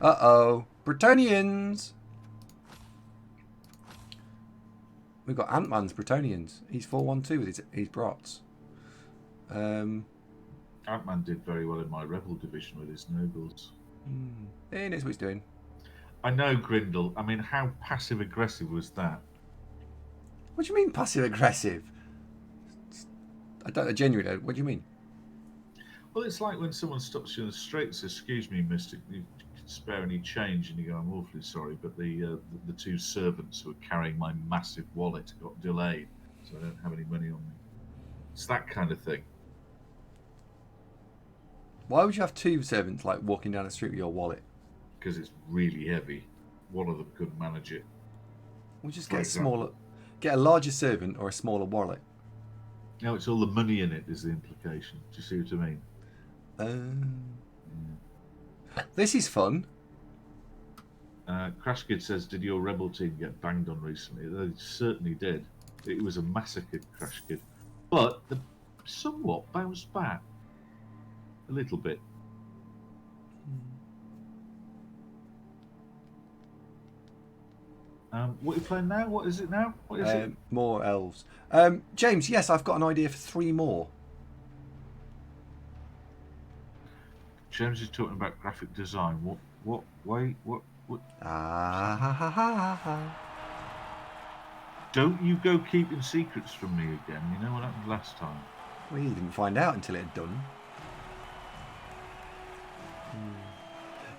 Uh-oh. Bretonians! We've got Ant-Man's Bretonians. He's 4-1-2 with his Brets. Ant-Man did very well in my Rebel division with his nobles. He knows what he's doing. I know, Grindle. I mean, how passive-aggressive was that? What do you mean passive-aggressive? I don't genuinely. What do you mean? Well, it's like when someone stops you in the street and says, "Excuse me, mister, you can spare any change?" And you go, "I'm awfully sorry, but the two servants who are carrying my massive wallet got delayed, so I don't have any money on me." It's that kind of thing. Why would you have two servants like walking down the street with your wallet? Because it's really heavy. One of them couldn't manage it. We'll just For get a example, smaller, get a larger servant or a smaller wallet. no, it's all the money in it is the implication. Do you see what I mean? This is fun. Crash Kid says, "Did your rebel team get banged on recently?" They certainly did. It was a massacre, Crash Kid, but they somewhat bounced back a little bit. What are you playing now? What is it now? What is it? More elves. James, yes, I've got an idea for 3 more. James is talking about graphic design. What? Wait, what? Ah ha ha ha ha. Don't you go keeping secrets from me again. You know what happened last time? We didn't find out until it had done.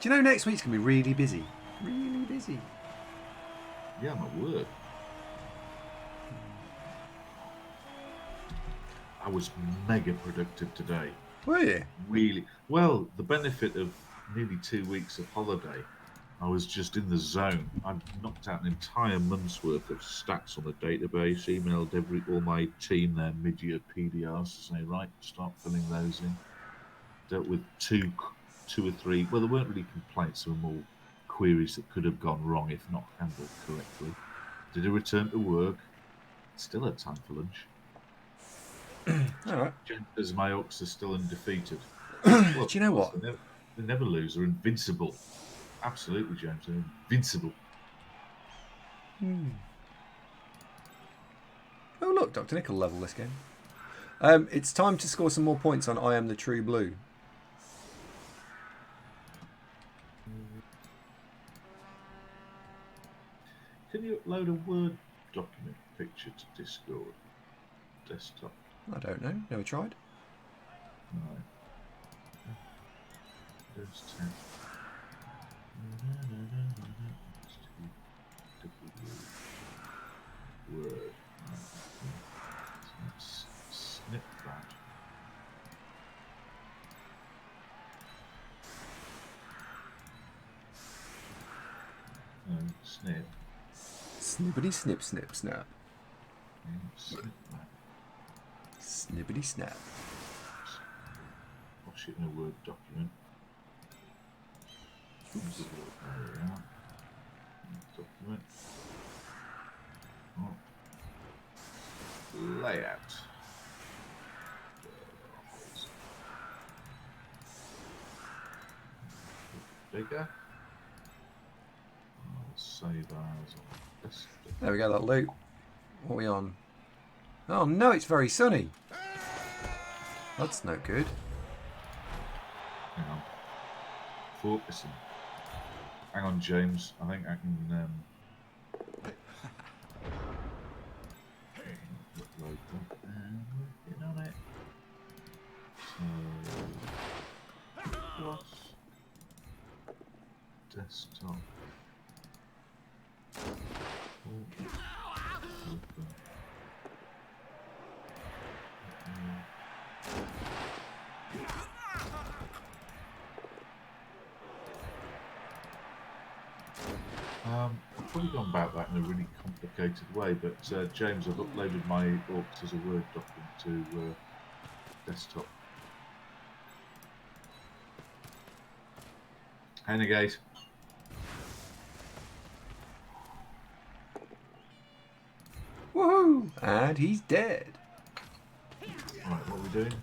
Do you know next week's going to be really busy? Really busy. Yeah, I'm at work. I was mega productive today. Were you? Really well. The benefit of nearly 2 weeks of holiday, I was just in the zone. I knocked out an entire month's worth of stats on the database. Emailed all my team their mid-year PDRs to say, right, start filling those in. Dealt with two or three. Well, there weren't really complaints. They were more queries that could have gone wrong if not handled correctly. Did a return to work. Still had time for lunch. All right. As my Orcs are still undefeated. Well, Do you know of course, what? they never lose. They're invincible. Absolutely, James. They're invincible. Oh, look, Dr. Nickel level this game. It's time to score some more points on I Am the True Blue. Can you upload a Word document picture to Discord desktop? I don't know. Never tried. No. There's 10. Word. Let's snip that. Snip. Snippity snip snip snap. Snip that. Snippity snap. Wash it in a Word document. Oops. There we are. Document. Oh. Layout. Bigger. I'll save ours on this. There we go, that loot. What are we on? Oh no, it's very sunny. That's no good. Hang on. Focusing. Hang on, James. I think I can upload that and working on it. So plus desktop. Open. I've probably gone about that in a really complicated way, but James, I've uploaded my Orcs as a Word document to desktop. Renegade. Woohoo! And he's dead. Right, what are we doing?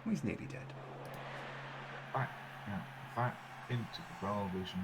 He's nearly dead. Back, yeah, back, Into control vision.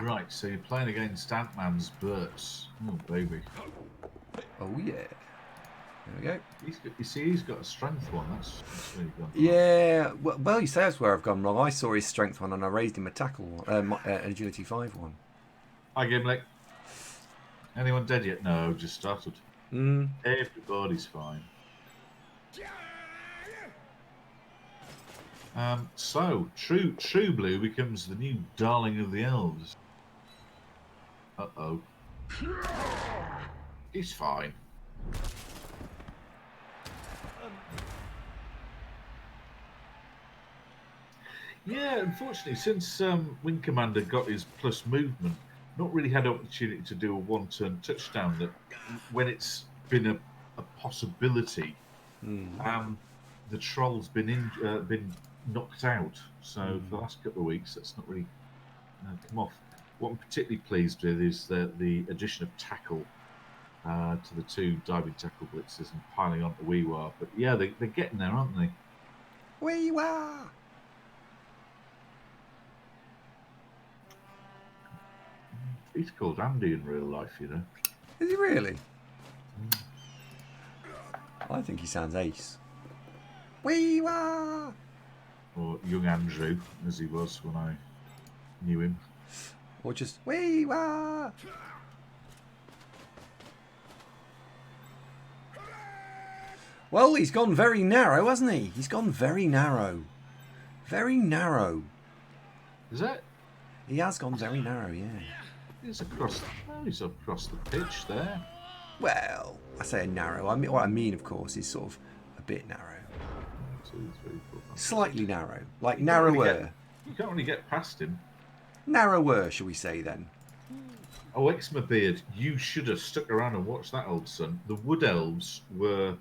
Right, so you're playing against Ant-Man's Brets. Oh, baby. Oh, yeah. There we go. You see, he's got a strength one. That's really gone wrong. Yeah, well, you say that's where I've gone wrong. I saw his strength one and I raised him a tackle, agility 5 one. Hi, Gimlick. Anyone dead yet? No, just started. Everybody's fine. So, True Blue becomes the new darling of the elves. Uh-oh. He's fine. Yeah, unfortunately, since Wing Commander got his plus movement, not really had opportunity to do a one-turn touchdown. That when it's been a possibility, the troll's been knocked out. So for the last couple of weeks, that's not really come off. What I'm particularly pleased with is the addition of tackle to the 2 diving tackle blitzes and piling onto Weewar. But yeah, they're getting there, aren't they? Weewar! He's called Andy in real life, you know. Is he really? I think he sounds ace. Weewar! Or young Andrew, as he was when I knew him. Or just Weewar! Well, he's gone very narrow, hasn't he? He's gone very narrow. Very narrow. Is that? He has gone very narrow, yeah. He's across the pitch there. Well, I say narrow. I mean, what I mean, of course, is sort of a bit narrow. 1, 2, 3, 4, 5. Slightly narrow. Like narrower. You can't really get past him. Narrower, shall we say, then? Oh, Eczema Beard, you should have stuck around and watched that, old son. The Wood Elves were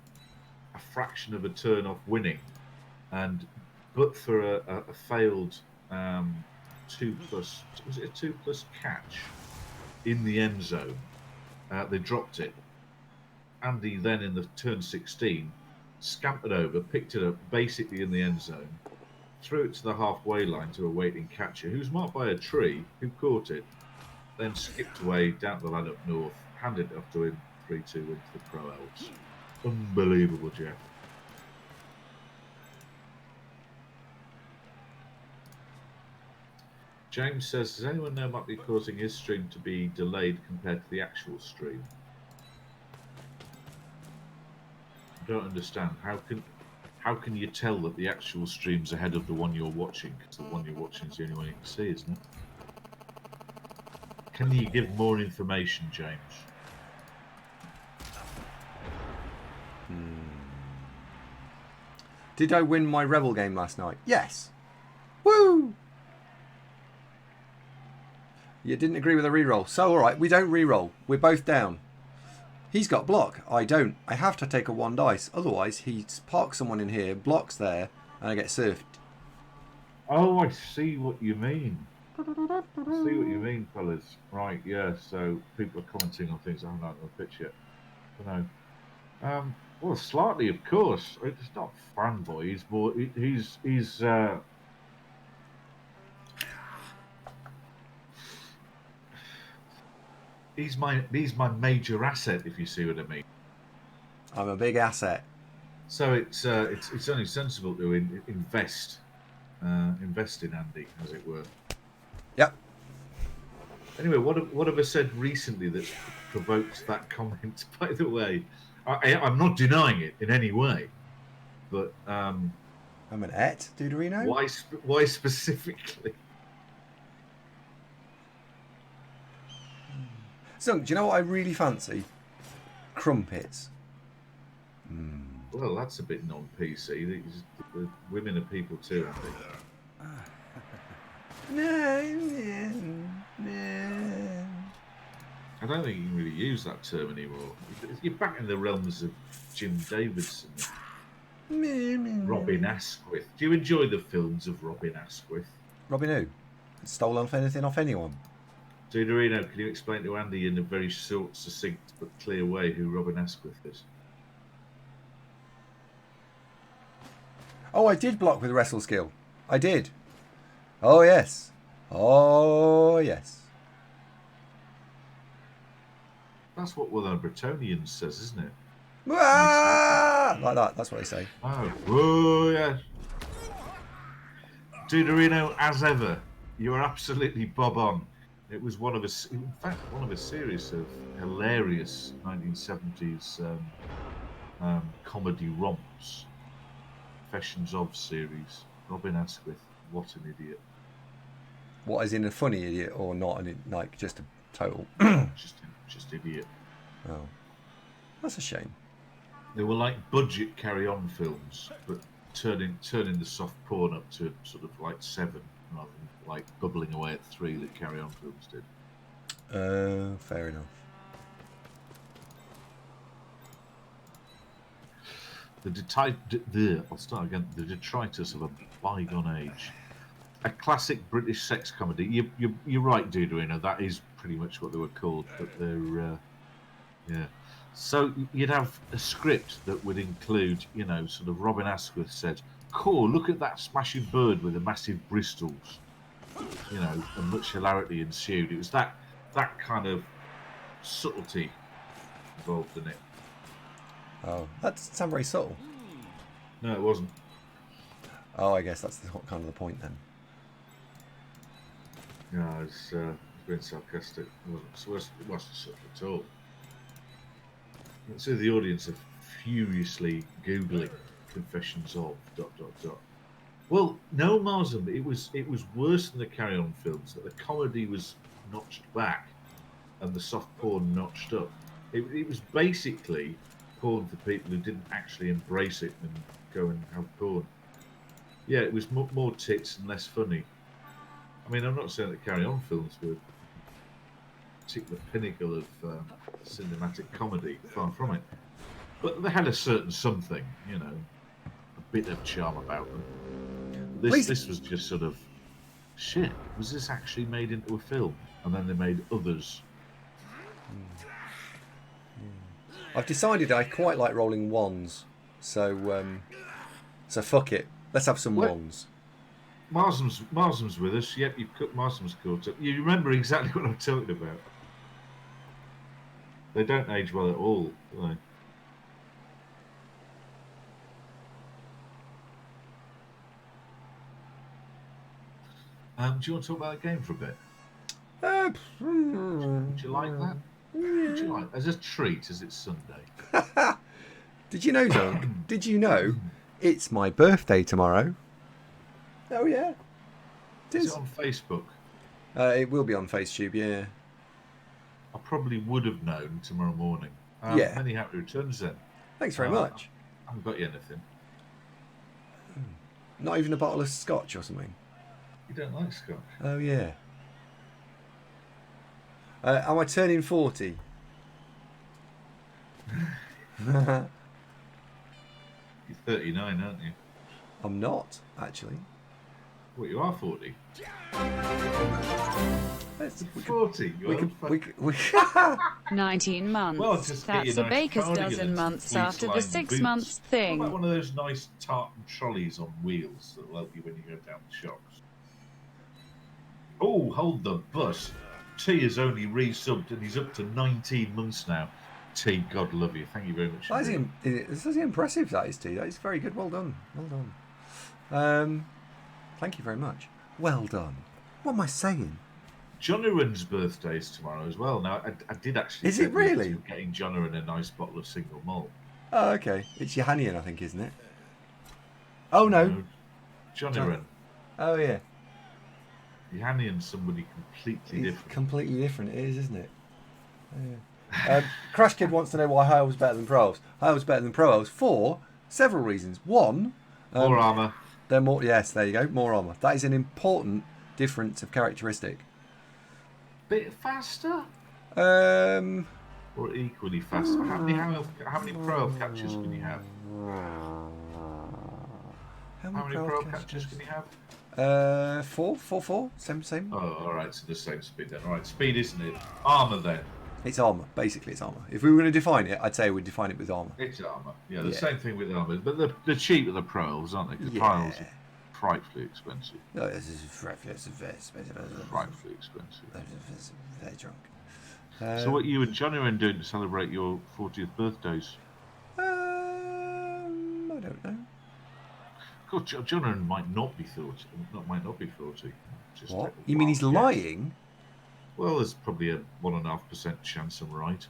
a fraction of a turn off winning, but for a failed 2+ was it a 2+ catch in the end zone, they dropped it. Andy then in the turn 16 scampered over, picked it up basically in the end zone, threw it to the halfway line to a waiting catcher who was marked by a tree, who caught it, then skipped away down the line up north, handed it off to him 3-2 into the Pro Elves. Unbelievable, Jeff. James says, does anyone know what might be causing his stream to be delayed compared to the actual stream? I don't understand. How can you tell that the actual stream's ahead of the one you're watching? Because the one you're watching is the only one you can see, isn't it? Can you give more information, James? Did I win my Rebel game last night? Yes. Woo! You didn't agree with a reroll. So, all right, we don't reroll. We're both down. He's got block. I don't. I have to take a 1 dice. Otherwise, he parks someone in here, blocks there, and I get surfed. Oh, I see what you mean. I see what you mean, fellas. Right, yeah, so people are commenting on things I haven't had on the pitch yet. I don't know. Well, slightly, of course. It's not fanboy. He's more. He's my major asset, if you see what I mean. I'm a big asset. So it's only sensible to invest in Andy, as it were. Yep. Anyway, what have I said recently that's provoked that comment? By the way, I'm not denying it in any way, but I'm an et, Deuterino. Why specifically? So, do you know what I really fancy? Crumpets. Well, that's a bit non-PC. The women are people too, aren't they? No. don't think you can really use that term anymore. You're back in the realms of Jim Davidson, Robin Asquith. Do you enjoy the films of Robin Asquith? Robin who? Stolen off anything off anyone? Dorino, can you explain to Andy in a very short, succinct but clear way who Robin Asquith is? Oh, I did block with wrestle skill. I did. Oh, yes. Oh, yes. That's what one of the Bretonians says, isn't it? Ah! Like that. That's what they say. Oh, yeah. Dorino, as ever, you are absolutely bob on. It was one of a series of hilarious 1970s comedy romps. Confessions of series. Robin Asquith, what an idiot. What, is in a funny idiot or not? Like just a total. just idiot. Oh, that's a shame. They were like budget carry-on films, but turning the soft porn up to sort of like 7 rather than like bubbling away at 3 that carry-on films did. Fair enough. I'll start again. The detritus of a bygone age. A classic British sex comedy. You're right, Dudorino. That is pretty much what they were called. But they're, yeah. So you'd have a script that would include, sort of Robin Asquith said, "Cool, look at that smashing bird with the massive bristles." And much hilarity ensued. It was that kind of subtlety involved in it. Oh, that doesn't sound very subtle. No, it wasn't. Oh, I guess that's kind of the point then. No, it's being sarcastic. It wasn't subtle at all. So the audience are furiously Googling confessions of ... Well, no, Marsden, it was worse than the carry-on films. That the comedy was notched back and the soft porn notched up. It was basically porn for people who didn't actually embrace it and go and have porn. Yeah, it was more tits and less funny. I mean, I'm not saying that carry-on films were the pinnacle of cinematic comedy, far from it. But they had a certain something, a bit of charm about them. This was just sort of, shit, was this actually made into a film? And then they made others. I've decided I quite like rolling wands, so fuck it. Let's have some wands. Marsden's with us. Yep, Marsden's caught up. You remember exactly what I'm talking about. They don't age well at all, do they? Do you want to talk about the game for a bit? Would you like that? Would you like, as a treat, as it's Sunday? Did you know, Zunk? Did you know it's my birthday tomorrow? Oh yeah. Is it on Facebook? It will be on FaceTube, yeah. I probably would have known tomorrow morning. Yeah. Many happy returns then. Thanks very much. I haven't got you anything. Not even a bottle of scotch or something? You don't like scotch? Oh yeah. Am I turning 40? You're 39, aren't you? I'm not, actually. What, you are 40? 40? 19 months. Well, just that's a nice baker's cardigan dozen and months fleece after the lined 6 boots. months What thing. about one of those nice tartan trolleys on wheels that will help you when you go down the shocks? Oh, hold the bus. T has only re-subbed and he's up to 19 months now. T, God love you. Thank you very much. This is impressive, that is, T. That is very good. Well done. Well done. Thank you very much. Well done. What am I saying? Jonaran's birthday is tomorrow as well. Now, I did actually... Is it really? Getting Jonaran a nice bottle of single malt. Oh, okay. It's Johannian, I think, isn't it? Oh, no. Jonaran. Oh, yeah. Johannian's somebody completely different. Completely different, it is, isn't it? Yeah. Crash Kid wants to know why Hale was better than Pro Elves. Hale was better than Pro Elves for several reasons. One... more armour. They're more... Yes, there you go. More armour. That is an important difference of characteristic. Bit faster? Or equally fast? How many pro elf catchers can you have? How How many many pro pro elf catchers catchers? can you have? Four. Same. Oh, all right. So the same speed then. All right, speed, isn't it? Armor then. It's armor. Basically, it's armor. If we were going to define it, I'd say we'd define it with armor. It's armor. Yeah, the Yeah. same thing with armor. But the cheaper the pro elves, aren't they? Because high elves Yeah. are frightfully expensive. No, this is very expensive. Frightfully expensive. Very drunk. So what you and Johnny are doing to celebrate your 40th birthdays? I don't know. Of course, Johnny might not be 40. Might not be 40. Just What? take a You mean he's wild guess. lying? Well, there's probably a 1.5% chance I'm right.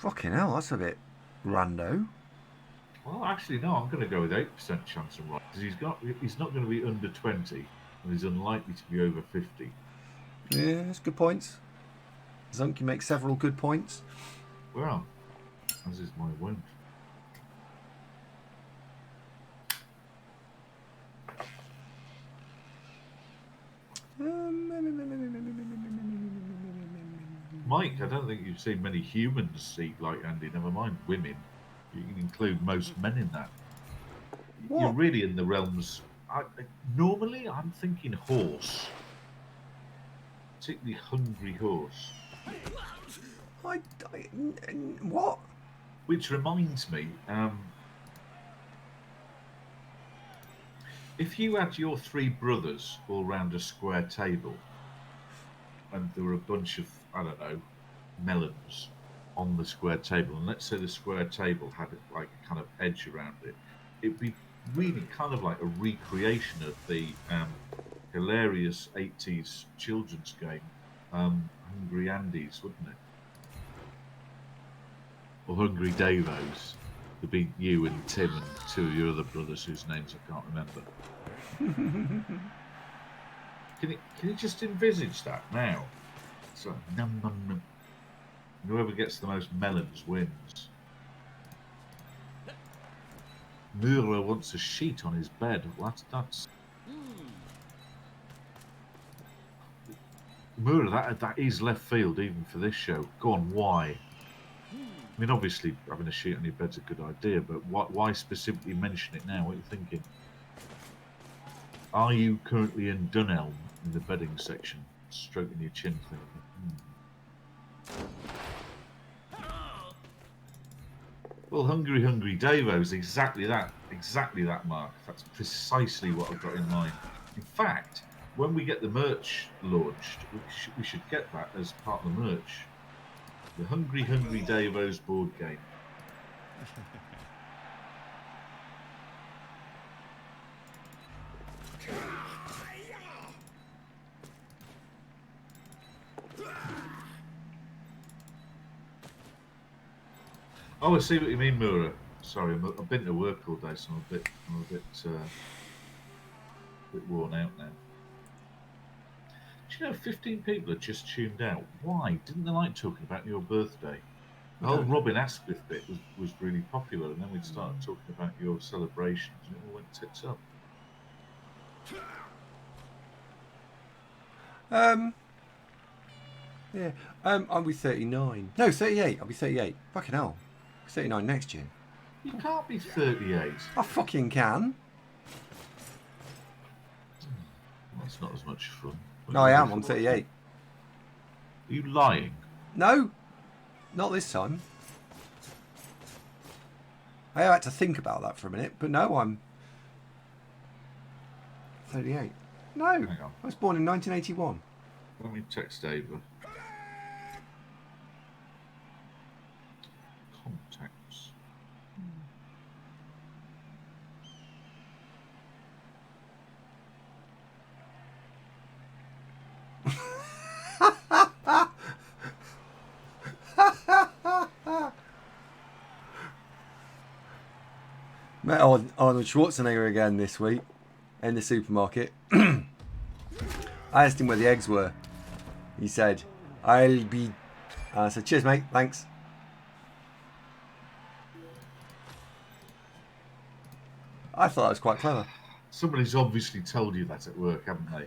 Fucking hell, that's a bit rando. Well, actually, no. I'm going to go with 8% chance I'm right because he's not going to be under 20, and he's unlikely to be over 50. Yeah, that's good points. Zunk, you make several good points. Well, as is my wont. Mike, I don't think you've seen many humans seek like Andy, never mind women. You can include most men in that. What? You're really in the realms. Normally, I'm thinking horse. Particularly hungry horse. What? Which reminds me, if you had your three brothers all round a square table, and there were a bunch of, I don't know, melons on the square table, and let's say the square table had like a kind of edge around it, it'd be really kind of like a recreation of the hilarious 80s children's game, Hungry Andy's, wouldn't it? Or Hungry Davo's. It'd be you and Tim and two of your other brothers whose names I can't remember. Can you just envisage that now? So, num num num. Whoever gets the most melons wins. Mura wants a sheet on his bed. That's Mura, that is left field even for this show. Go on, why? I mean, obviously, having a sheet on your bed's a good idea, but why specifically mention it now? What are you thinking? Are you currently in Dunelm in the bedding section, stroking your chin, thinking, Well, Hungry Davo's exactly that, Mark. That's precisely what I've got in mind. In fact, when we get the merch launched, we should get that as part of the merch. The Hungry Davo's board game. Oh, I see what you mean, Mura. Sorry, I've been to work all day, so I'm a bit worn out now. Do you know 15 people have just tuned out? Why? Didn't they like talking about your birthday? The whole Robin Asquith bit was really popular, and then we'd start talking about your celebrations, and it all went tits up. Yeah. I'll be 39. No, 38. I'll be 38. Fucking hell. 39 next year. You can't be 38. I fucking can. That's not as much fun. No, I am. I'm 38. Are you lying? No. Not this time. I had to think about that for a minute, but no, I'm 38. No. Hang on. I was born in 1981. Let me text Ava. Contacts. Met Arnold Schwarzenegger again this week in the supermarket. I asked him where the eggs were. He said, I'll be... I said, cheers, mate. Thanks. I thought that was quite clever. Somebody's obviously told you that at work, haven't they?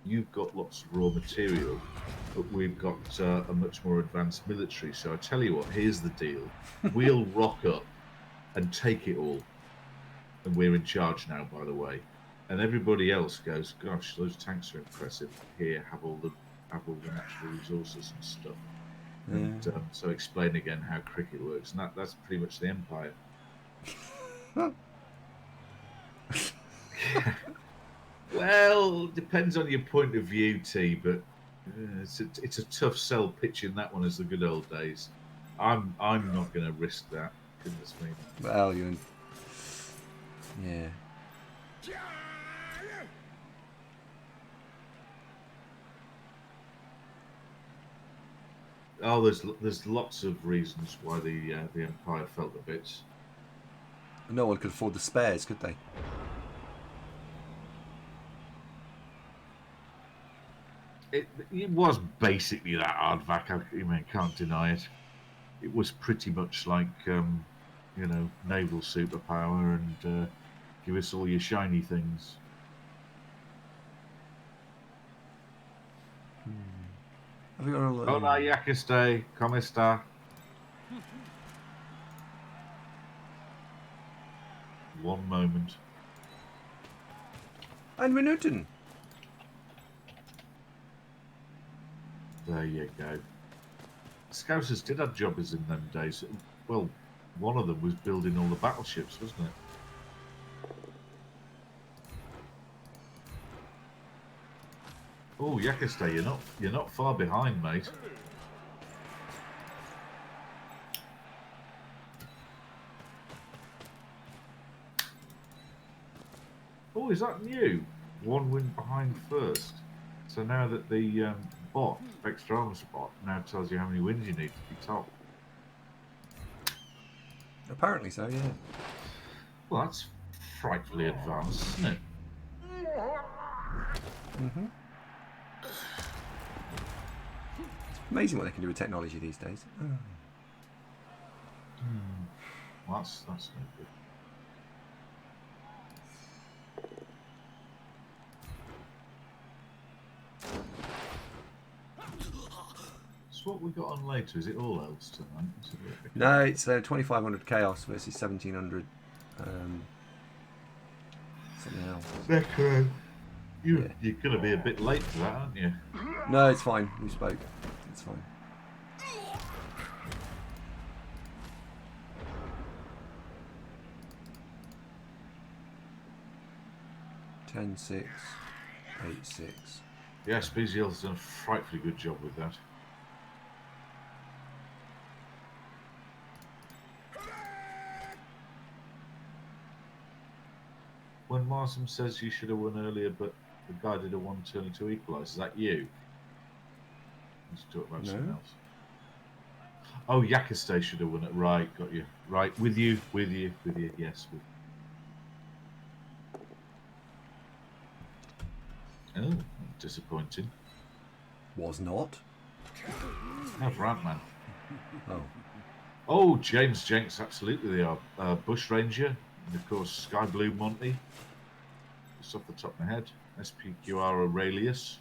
you've got lots of raw material, but we've got a much more advanced military. So I tell you what, here's the deal: we'll rock up and take it all, and we're in charge now, by the way. And everybody else goes, "Gosh, those tanks are impressive. Here, have all the natural resources and stuff." And so explain again how cricket works, and that's pretty much the empire. Well, depends on your point of view, T. But it's a tough sell pitching that one as the good old days. I'm not going to risk that. Goodness me. Well, you. Yeah. Oh, there's lots of reasons why the empire felt the bits. No one could afford the spares, could they? It was basically that Aardvark. I can't deny it. It was pretty much like naval superpower and give us all your shiny things. Have we got a Hola, Yakiste, ¿cómo está? One moment. Ein Minuten. There you go. Scousers did have jobbers in them days. Well, one of them was building all the battleships, wasn't it? Oh, Yakiste, you're not far behind, mate. Oh, is that new? One win behind first. So now that the bot, extra arms bot, now tells you how many wins you need to be top. Apparently so, yeah. Well, that's frightfully advanced, isn't it? Mm-hmm. Amazing what they can do with technology these days. Well, that's no good. So what we got on later? Is it all elves tonight? No, it's 2,500 chaos versus 1,700 something else. Becco, you're going to be a bit late for that, aren't you? No, it's fine. We spoke. It's fine. Ten 6, 8 6. Yes, BZL's done a frightfully good job with that. When Marsam says you should have won earlier, but the guy did a 1-turn to equalise, is that you? Let's talk about something else. Oh, Yakiste should have won it. Right, got you. Right, with you, yes. Oh, disappointing. Was not. Have Rantman. Oh. Oh, James Jenks, absolutely they are. Bushranger, and of course Sky Blue Monty. Just off the top of my head. SPQR Aurelius.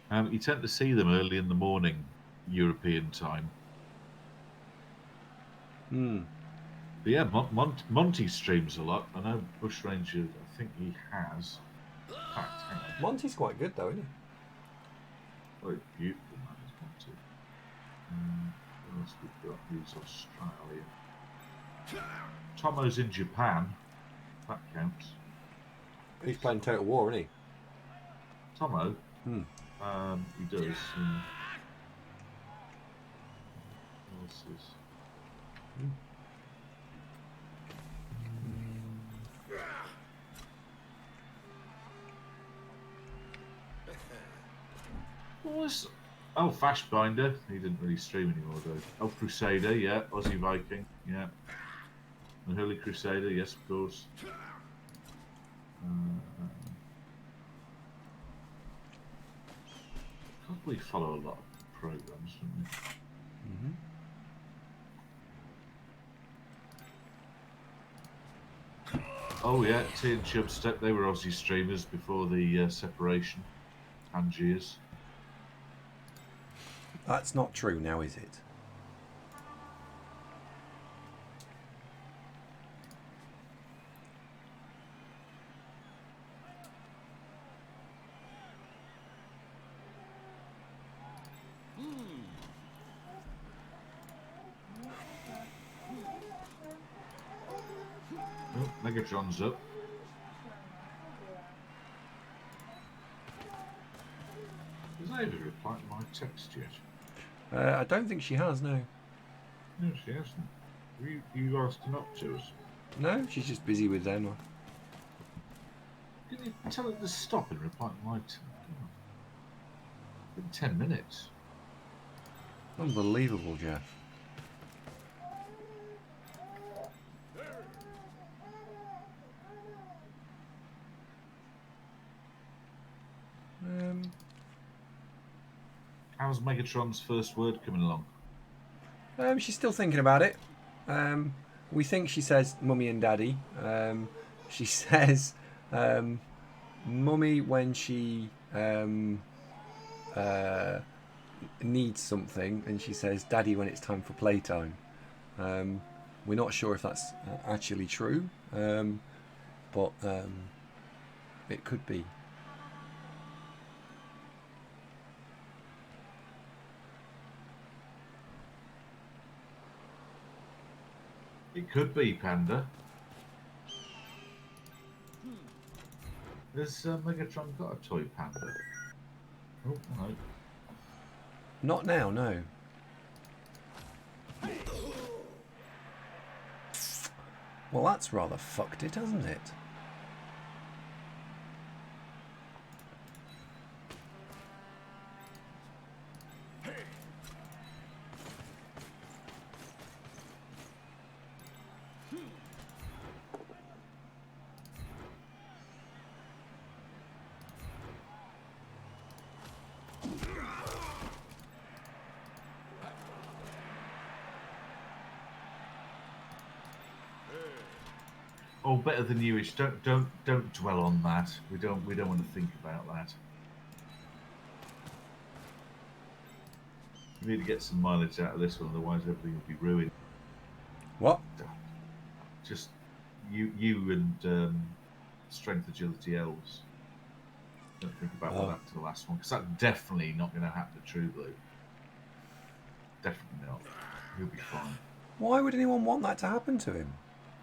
You tend to see them early in the morning, European time. But yeah, Monty streams a lot. I know Bushranger, I think he has. In fact, hang on. Monty's quite good though, isn't he? Oh, beautiful man is Monty. What else we've got? He's Australia. Tomo's in Japan. That counts. He's playing Total War, isn't he? Tomo? He does. What else is... What was... Oh, Fashbinder. He didn't really stream anymore, though. Oh, Crusader, yeah. Aussie Viking, yeah. And Holy Crusader, yes, of course. Probably follow a lot of programs, don't we? Oh yeah, T and Chubstep, they were Aussie streamers before the separation. Angiers. That's not true now, is it? Oh, Megatron's up. Has Ava replied to my text yet? I don't think she has, no. No, she hasn't. You asked her not to us. No, she's just busy with them. Can you tell her to stop and reply to my text? In 10 minutes. Unbelievable, Jeff. How's Megatron's first word coming along? She's still thinking about it. We think she says mummy and daddy. She says mummy when she needs something, and she says daddy when it's time for playtime. We're not sure if that's actually true, but it could be. It could be, Panda. Has Megatron got a toy panda? Oh, no. Not now, no. Well, that's rather fucked it, hasn't it? Oh, better than you-ish. Don't dwell on that. We don't want to think about that. We need to get some mileage out of this one, otherwise everything will be ruined. What? Just you and strength, agility, elves. Don't think about what happened to the last one, because that's definitely not going to happen to True Blue. Definitely not. He'll be fine. Why would anyone want that to happen to him?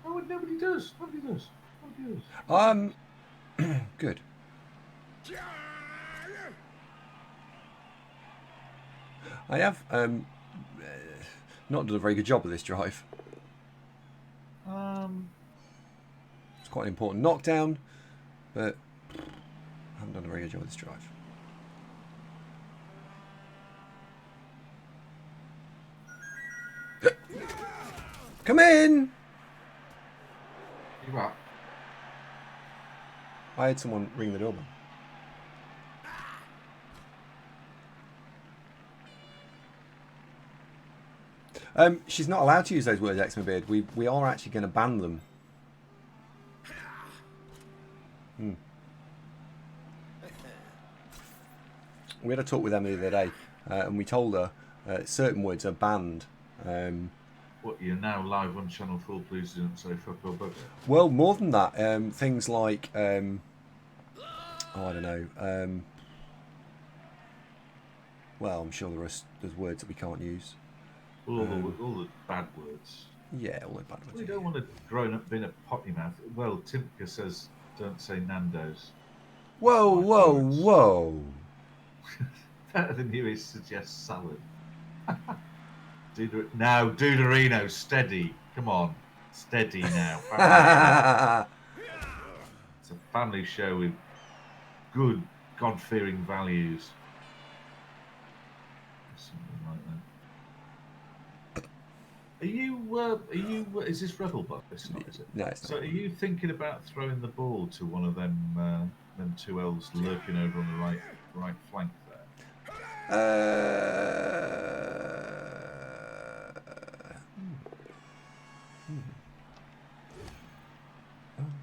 Oh, nobody does. Nobody does. Nobody does. Good. I have not done a very good job of this drive. It's quite an important knockdown, but I haven't done a very good job of this drive. Come in! You up? I had someone ring the doorbell. She's not allowed to use those words, Eczema Beard. We are actually going to ban them. We had a talk with Emily the other day, and we told her certain words are banned. What, you're now live on Channel 4, please don't say fuck or bugger? Well, more than that, things like, oh, I don't know. Well, I'm sure there's words that we can't use. All the bad words. Yeah, all the bad words. We don't want to grown up being a potty mouth. Well, Timka says don't say Nando's. Whoa. Better than you suggests salad. Duderino, steady. Come on. Steady now. It's a family show with good, God-fearing values. Something like that. Are you? Is this Rebel Buck? It's not, is it? No, it's not. So, are you thinking about throwing the ball to one of them two elves lurking over on the right flank there?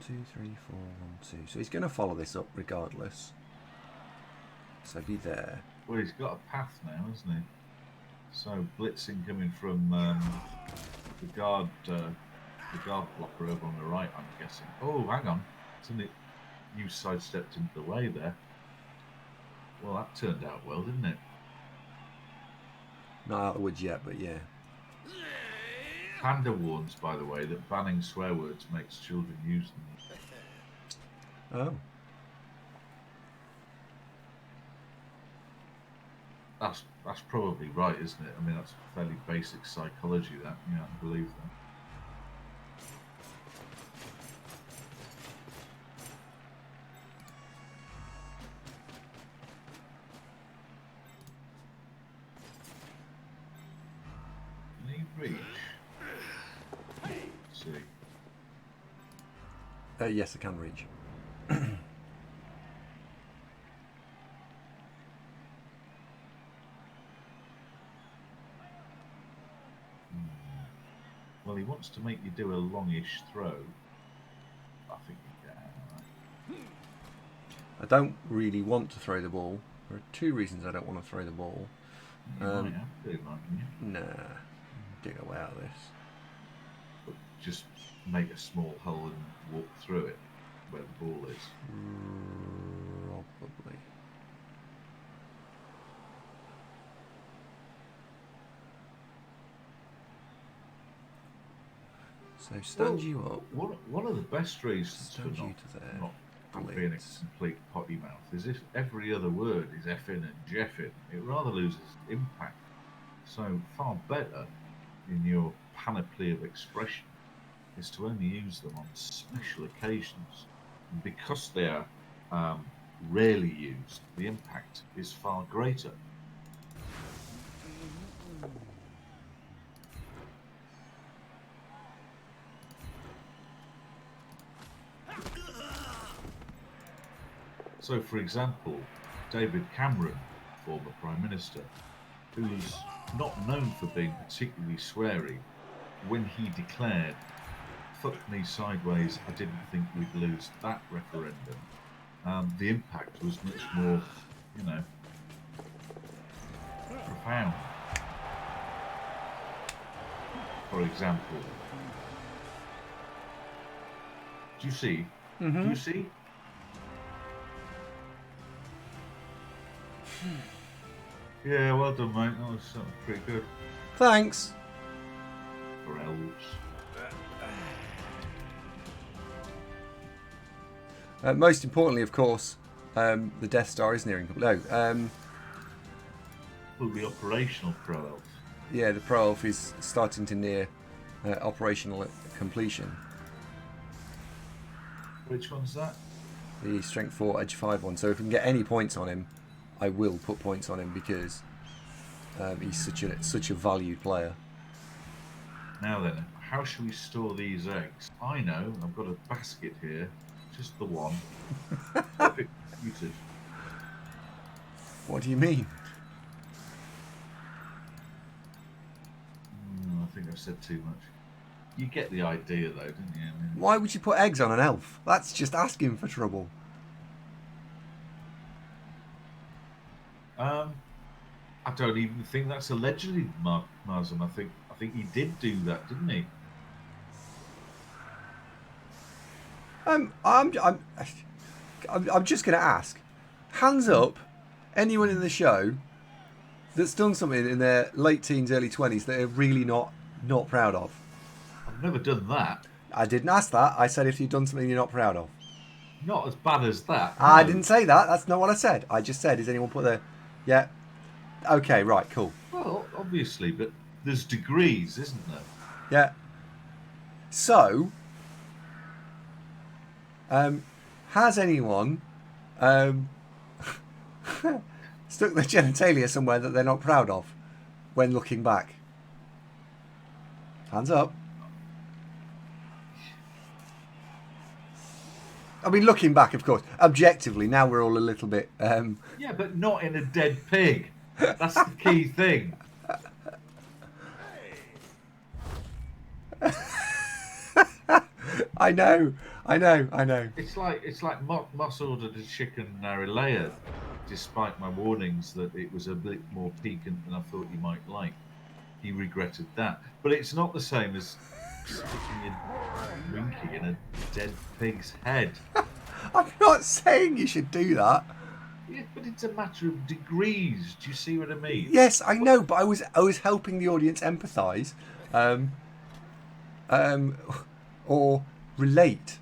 2, 3, 4, 1, 2. So he's going to follow this up regardless. So be there. Well, he's got a path now, hasn't he? So blitzing coming from the guard blocker over on the right, I'm guessing. Oh, hang on. Isn't it? You sidestepped into the way there. Well, that turned out well, didn't it? Not out of the woods yet, but yeah. Panda warns, by the way, that banning swear words makes children use them. Oh. That's probably right, isn't it? I mean, that's fairly basic psychology, that. Yeah, I believe that. Can he reach? Let's see. Yes, I can reach. Well, he wants to make you do a longish throw. I think you can. I don't really want to throw the ball. There are 2 reasons I don't want to throw the ball. You might have to, mightn't you? Nah, get away out of this. But just make a small hole and walk through it where the ball is. Probably. So stand you up. One of the best reasons Stand for you to there. not being a complete potty mouth is if every other word is effing and jeffing, it rather loses impact. So far better in your panoply of expression is to only use them on special occasions. And because they are rarely used, the impact is far greater. So, for example, David Cameron, former Prime Minister, who's not known for being particularly sweary, when he declared, "Fuck me sideways, I didn't think we'd lose that referendum," the impact was much more, profound. For example, do you see? Mm-hmm. Do you see? Yeah, well done, mate. That was pretty good Thanks. for elves. Most importantly, of course, the Death Star is nearing. No, Will be operational pro elf. yeah, the Pro Elf is starting to near operational completion. Which one's that? The Strength 4 Edge 5 one. So if we can get any points on him, I will put points on him because he's such a valued player. Now then, how shall we store these eggs? I know, I've got a basket here, just the one. Perfect muted. What do you mean? I think I've said too much. You get the idea, though, didn't you? I mean, Why would you put eggs on an elf? That's just asking for trouble. I don't even think that's allegedly Marsden. I think he did do that, didn't he? I'm just going to ask. Hands up, anyone in the show that's done something in their late teens, early 20s that they're really not proud of. I've never done that. I didn't ask that. I said if you've done something you're not proud of. Not as bad as that. No. I didn't say that. That's not what I said. I just said, has anyone put their... Yeah. Okay, right, cool. Well, obviously, but there's degrees, isn't there? Yeah. So, has anyone stuck their genitalia somewhere that they're not proud of when looking back? Hands up. I mean, looking back, of course. Objectively, now we're all a little bit... Yeah, but not in a dead pig. That's the key thing. I know. I know, I know. It's like Moss ordered a chicken narrowlayer, despite my warnings that it was a bit more piquant than I thought he might like. He regretted that, but it's not the same as sticking your winky in a dead pig's head. I'm not saying you should do that. Yeah, but it's a matter of degrees. Do you see what I mean? Yes, I know, but I was helping the audience empathise, um, um, or relate.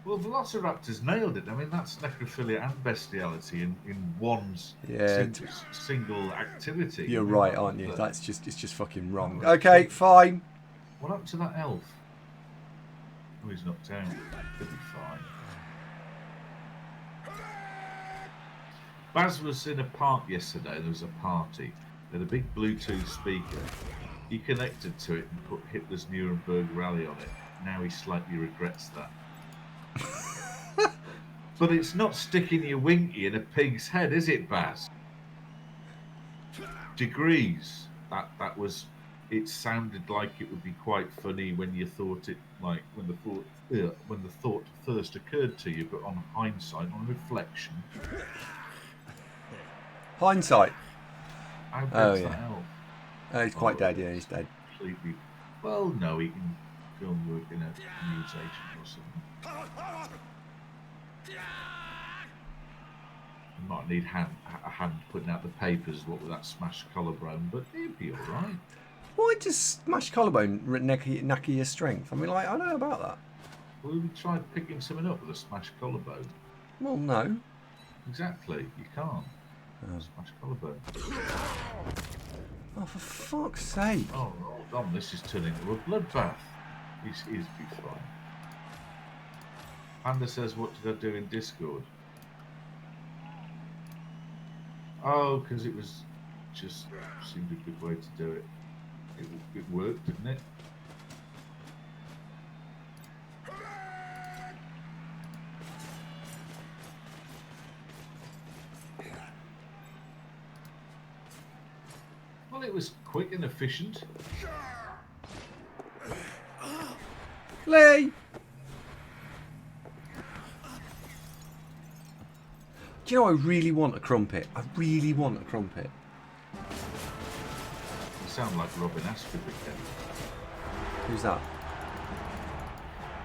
Well, Velociraptors nailed it. I mean, that's necrophilia and bestiality in one Yeah, single activity. I you're mean, right, that was aren't you? It's just fucking that wrong. was Okay, fine. what happened to that elf? Oh, he's knocked out. He'll be fine. Baz was in a park yesterday. There was a party. They had a big Bluetooth speaker. He connected to it and put Hitler's Nuremberg Rally on it. Now he slightly regrets that. But it's not sticking your winky in a pig's head, is it, Baz? Degrees. That was. It sounded like it would be quite funny when you thought it, like when the thought first occurred to you. But on hindsight, on reflection, Hindsight. how Oh dead's yeah. that elf? He's quite Oh, dead. Yeah, he's dead. completely. Well, no, he can film work in a news agent or something. You might need a hand putting out the papers, what with that smashed collarbone, but he'd be all right. Why does smashed collarbone knacker your strength? I mean, like, I don't know about that. Well, we tried picking something up with a smashed collarbone. Well, no. Exactly, you can't. Smashed collarbone. Oh, for fuck's sake. Oh, hold on, this is turning into a bloodbath. He's be fine. Panda says, what did I do in Discord? Oh, because it was just seemed a good way to do it. It worked, didn't it? Well, it was quick and efficient. Lee! Do you know I really want a crumpet? I really want a crumpet. You sound like Robin Asquith again. Who's that?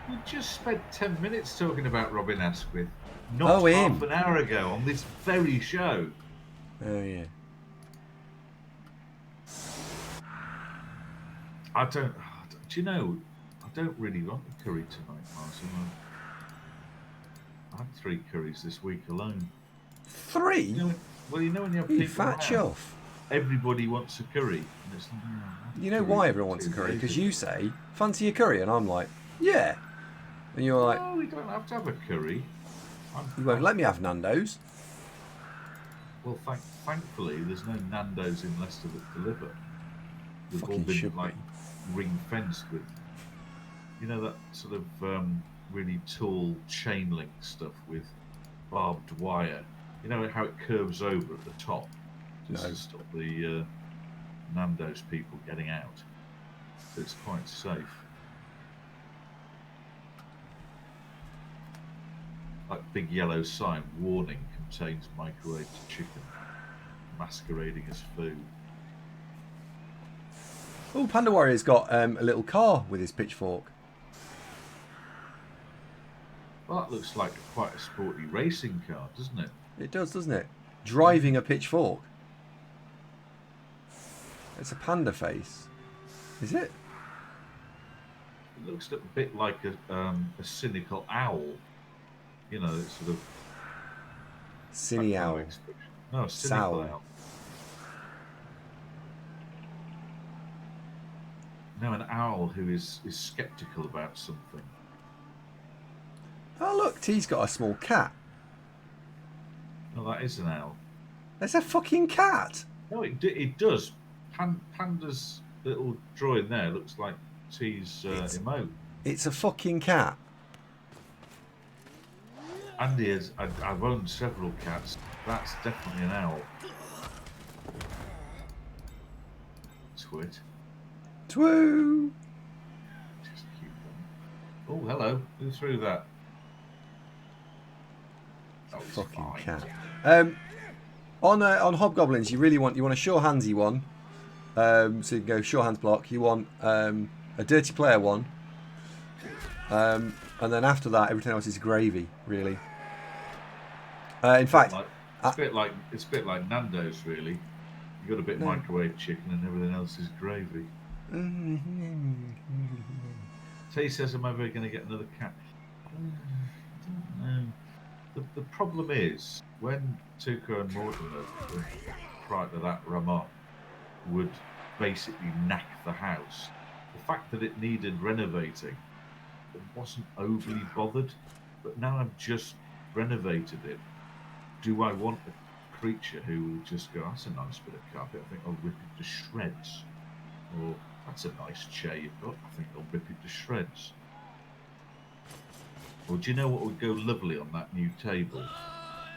We just spent 10 minutes talking about Robin Asquith. Not Oh, him. half an hour ago on this very show. Oh, yeah. Do you know, I don't really want a curry tonight, Martin. I had 3 curries this week alone. 3? You know, well, you know when you have You people fat around, chuff. everybody wants a curry. And it's, You know why everyone wants a curry? Because you say, fancy a curry? And I'm like, yeah. And you're like, no, we don't have to have a curry. you won't let me have Nando's. Well, thankfully, there's no Nando's in Leicester that deliver. They've all Fucking been should like ring fenced with, you know, that sort of really tall chain link stuff with barbed wire. You know how it curves over at the top just to stop the Nando's people getting out. So it's quite safe. Like big yellow sign, warning, contains microwaved chicken, masquerading as food. Oh, Panda Warrior's got a little car with his pitchfork. Well, that looks like quite a sporty racing car, doesn't it? It does, doesn't it? Driving a pitchfork. It's a panda face. Is it? It looks a bit like a cynical owl. You know, it's sort of... Cine owl. No, a cynical owl. No, an owl who is sceptical about something. Oh, look, T's got a small cat. No, that is an owl. There's a fucking cat. No, it does. Panda's little drawing there looks like T's emote. It's a fucking cat. Andy is. I've owned several cats. That's definitely an owl. Twit. Twoo. Just keep them. Oh, hello. Who threw that? Oh, it's Fucking fine. cat. On hobgoblins, you want a sure handsy one. So you can go sure hands block. You want a dirty player one. And then after that, everything else is gravy, really. In fact, It's a bit like Nando's, really. You got a bit no. microwave chicken and everything else is gravy. Tay says, "Am I ever going to get another cat?" I don't know. The problem is when Tuco and Mortimer, prior to that, Ramon, would basically knack the house. The fact that it needed renovating, I wasn't overly bothered. But now I've just renovated it. Do I want a creature who will just go, "That's a nice bit of carpet. I think I'll rip it to shreds." Or, "That's a nice chair you've got. I think I'll rip it to shreds." Or, "Do you know what would go lovely on that new table?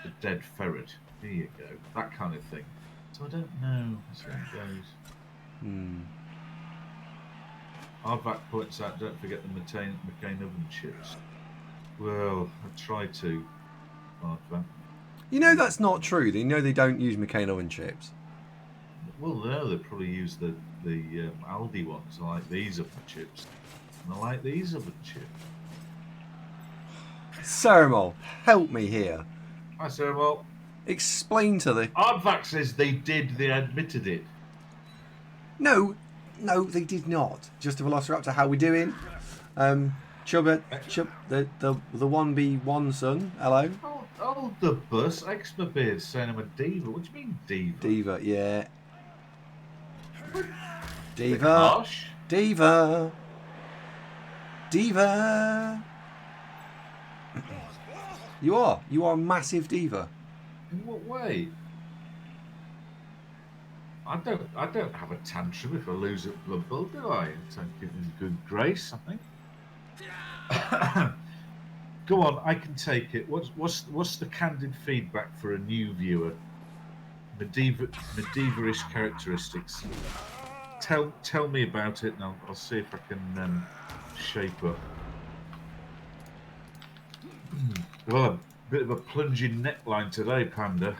A dead ferret. Here you go." That kind of thing. So I don't know. That's how it goes. Hardback points out, don't forget the McCain oven chips. Well, I try to. Hardback. You know that's not true. They know they don't use McCain oven chips. Well, no, they probably use the Aldi ones. I like these oven chips, and I like these oven chips. Cerimol, help me here. I said, well, Explain to the... Hardback says they did. They admitted it. No, they did not. Just a Velociraptor, how we doing? Chub, the 1B1 son, hello. Oh, the bus. Eczema Beard saying I'm a diva. What do you mean, diva? Diva, yeah. Bit Diva. harsh. Diva. Diva. You are a massive diva. In what way? I don't have a tantrum if I lose at Blood Bowl, do I? I take it in good grace, I think. Go on, I can take it. What's the candid feedback for a new viewer? Medievalish characteristics. Tell me about it, and I'll see if I can shape up. Well, a bit of a plunging neckline today, Panda.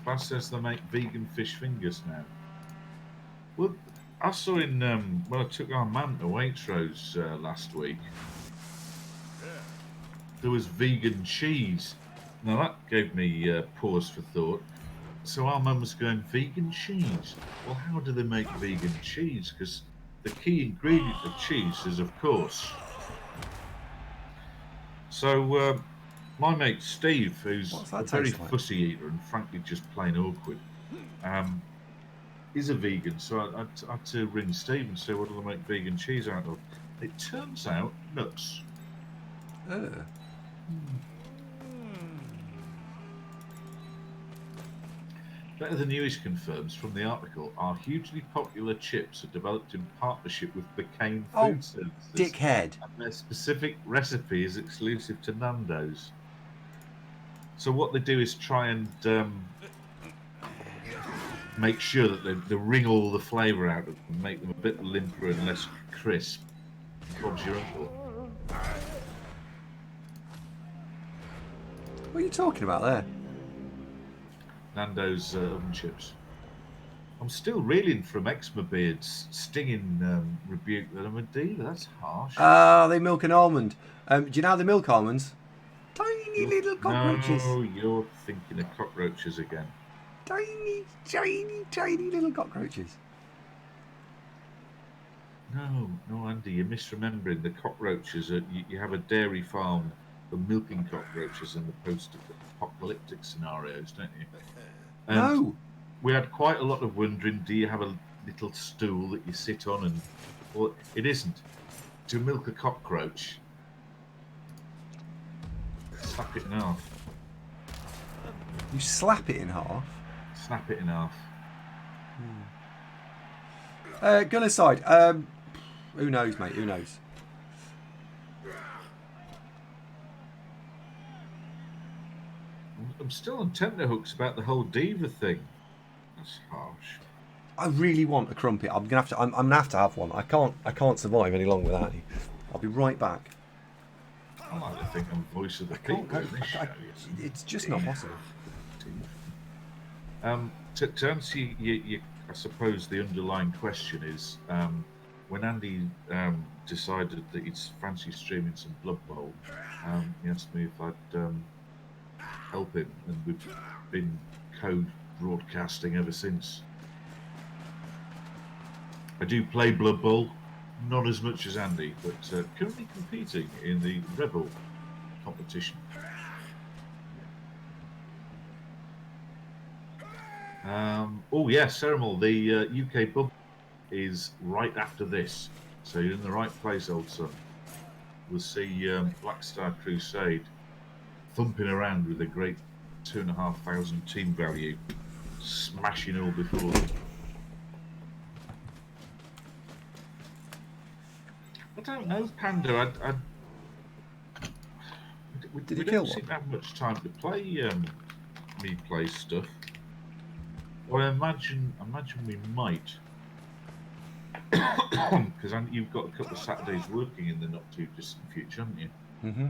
Bass says they make vegan fish fingers now. Well, I saw in when I took our mum to Waitrose last week, there was vegan cheese. Now that gave me pause for thought. So our mum was going, vegan cheese. Well, how do they make vegan cheese? Because the key ingredient of cheese is, of course. So my mate Steve, who's a very fussy eater and frankly just plain awkward, is a vegan. So I had to ring Steve and say, what do I make vegan cheese out of? It turns out nuts. Better Than Newish confirms from the article, our hugely popular chips are developed in partnership with McCain Food Services. Dickhead. And their specific recipe is exclusive to Nando's. So what they do is try and make sure that they wring all the flavour out of them, make them a bit limper and less crisp. Bob's your uncle. What are you talking about there? Nando's oven chips. I'm still reeling from Eczema Beard's stinging rebuke that I'm a diva. That's harsh. They milk an almond. Do you know how they milk almonds? Tiny little cockroaches. No, you're thinking of cockroaches again. Tiny little cockroaches. No, Andy, you're misremembering the cockroaches. You have a dairy farm for milking cockroaches in the post-apocalyptic scenarios, don't you? And no. We had quite a lot of wondering, do you have a little stool that you sit on? And well, it isn't. To milk a cockroach, slap it in half. You slap it in half? Snap it in half. Gun aside, who knows, mate? Who knows? I'm still on tenterhooks about the whole diva thing. That's harsh. I really want a crumpet. I'm gonna have to. I'm gonna have to have one. I can't survive any longer without you. I'll be right back. I like to think I'm voice of the I can't. people in this show. It's just not possible. To answer I suppose the underlying question is when Andy decided that he'd fancy streaming some Blood Bowl, he asked me if I'd help him, and we've been code broadcasting ever since. I do play Blood Bowl, not as much as Andy, but currently competing in the Rebel competition. Oh yes, Ceremal, the UK bubble is right after this, so you're in the right place, old son. We'll see Black Star Crusade thumping around with a great 2,500 team value, smashing all before them. I don't know, Panda. We don't seem to have much time to play me play stuff. Well, I imagine we might, because you've got a couple of Saturdays working in the not too distant future, haven't you? Mm-hmm.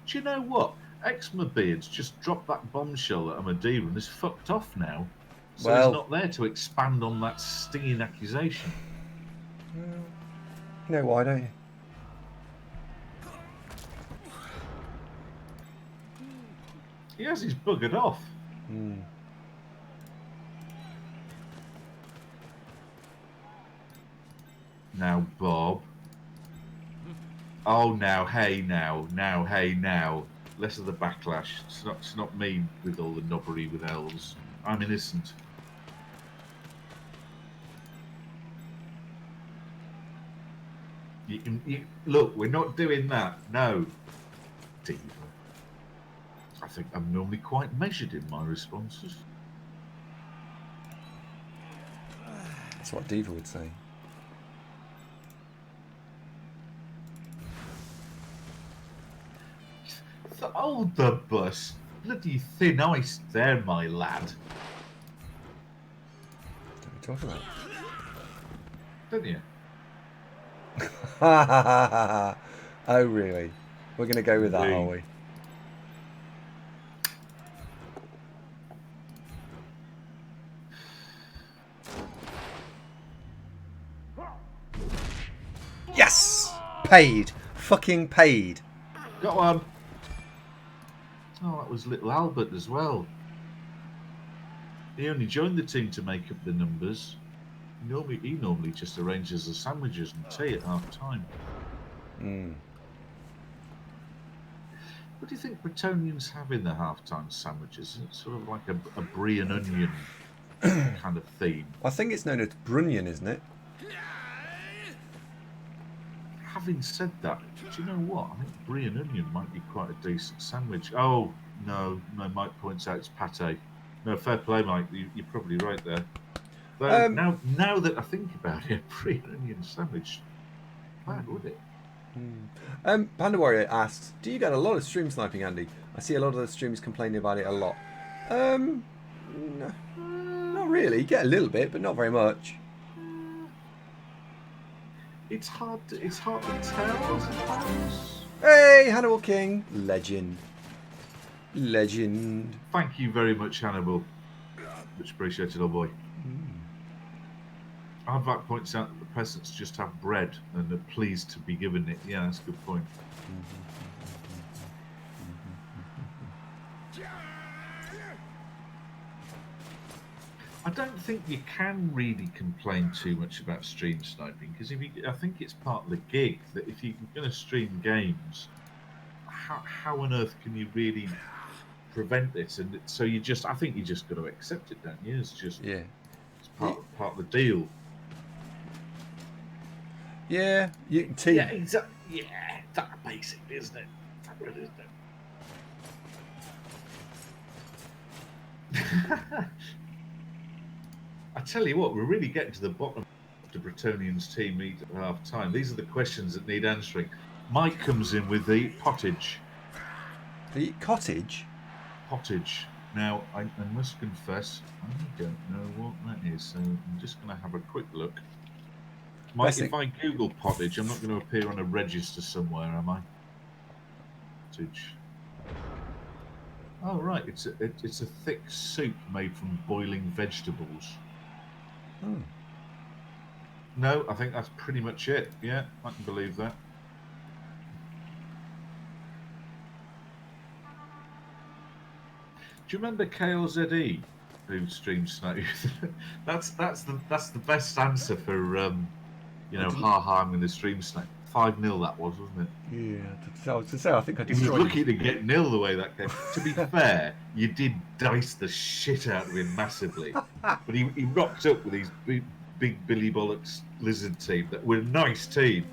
Do you know what? Beards just dropped that bombshell at Amadira and is fucked off now. So he's not there to expand on that stinging accusation. You know why, don't you? He has his buggered off. Mm. Now, Bob. Oh, now, hey, now. Less of the backlash. It's not me with all the knobbery with elves. I'm innocent. Look, we're not doing that. No. Diva. I think I'm normally quite measured in my responses. That's what Diva would say. Hold the bus. Bloody thin ice there, my lad. What are we talking about? Don't you? Oh, really? We're going to go with that, are we? Yes! Paid. Fucking paid. Got one. Oh, that was little Albert as well. He only joined the team to make up the numbers. He normally just arranges the sandwiches and tea at half time. Mm. What do you think Bretonians have in their half-time sandwiches? Is it sort of like a brie and onion kind of theme? I think it's known as brunion, isn't it? Having said that, do you know what? I think brie and onion might be quite a decent sandwich. Oh, no, Mike points out it's pate. No, fair play, Mike. You're probably right there. But now that I think about it, brie and onion sandwich, bad, would it? Panda Warrior asks, do you get a lot of stream sniping, Andy? I see a lot of the streamers complaining about it a lot. No, not really. Get a little bit, but not very much. It's hard to tell, I suppose. Hey, Hannibal King. Legend. Thank you very much, Hannibal. Much appreciated, old boy. Arvac points out that the peasants just have bread and are pleased to be given it. Yeah, that's a good point. I don't think you can really complain too much about stream sniping because I think it's part of the gig that if you're going to stream games, how on earth can you really prevent this? And so I think you just got to accept it, don't you? It's just it's part of the deal. Yeah, you can team. Yeah, exactly. Yeah, that's basic, isn't it? That really isn't it? I tell you what, we're really getting to the bottom of the Bretonians team meet at half time. These are the questions that need answering. Mike comes in with the pottage. The cottage? Pottage. Now, I must confess, I don't know what that is, so I'm just going to have a quick look. Best If thing. I Google pottage, I'm not going to appear on a register somewhere, am I? Pottage. Oh, right. It's a thick soup made from boiling vegetables. Oh. No, I think that's pretty much it. Yeah, I can believe that. Do you remember KLZE who streamed Snow? that's the best answer for I didn't. ha ha, I'm going to stream Snow. 5-0 that was, wasn't it? Yeah, I was to say, I think I He was destroyed lucky his. to get nil the way that came. To be fair, you did dice the shit out of him massively. But he rocked up with these big Billy Bollocks lizard team that were a nice team.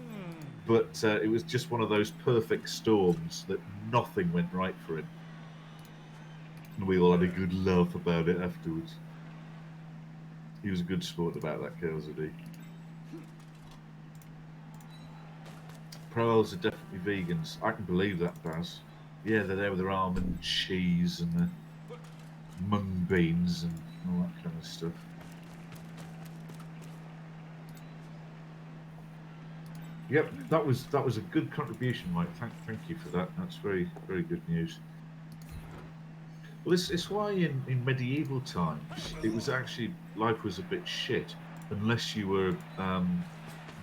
But it was just one of those perfect storms that nothing went right for him. And we all had a good laugh about it afterwards. He was a good sport about that, KLZD. Pro Ls are definitely vegans. I can believe that, Baz. Yeah, they're there with their almond cheese and the mung beans and all that kind of stuff. Yep, that was a good contribution, Mike. Thank you for that. That's very good news. Well, it's why in medieval times it was actually life was a bit shit unless you were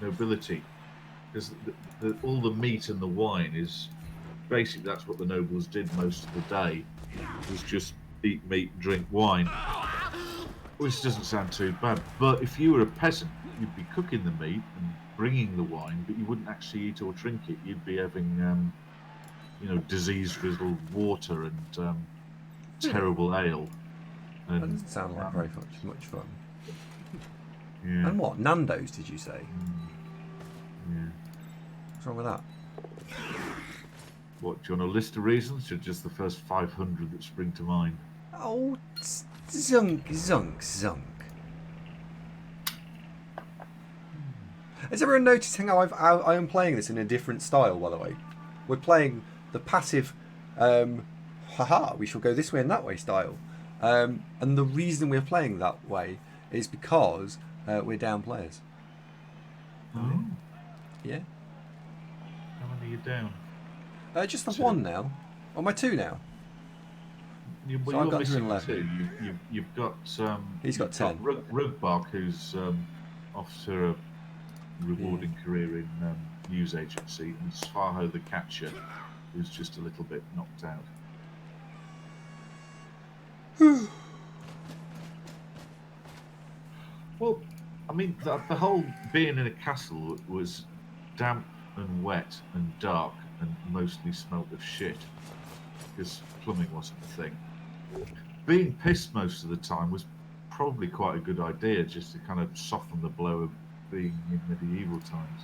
nobility, because all the meat and the wine is basically that's what the nobles did most of the day was just eat meat, drink wine, which doesn't sound too bad. But if you were a peasant, you'd be cooking the meat and bringing the wine, but you wouldn't actually eat or drink it. You'd be having disease-riddled water and Really? terrible ale. That And doesn't sound like very much fun. yeah, And what? Nando's, did you say? yeah. What's wrong with that? What, do you want a list of reasons, or just the first 500 that spring to mind? Oh, zunk. Has everyone noticed how I am playing this in a different style, by the way? We're playing the passive, we shall go this way and that way style. And the reason we're playing that way is because we're down players. Oh, Yeah. how many are you down? Just the Two. one now. Oh, my two now. Well, So I've you're got to missing 11. two. You've got He's got 10. Rugbark, who's off to a rewarding Yeah. career in news agency, and Svaho the catcher, who's just a little bit knocked out. Well, I mean, the whole being in a castle was damp and wet and dark and mostly smelt of shit because plumbing wasn't a thing. Being pissed most of the time was probably quite a good idea just to kind of soften the blow of being in medieval times.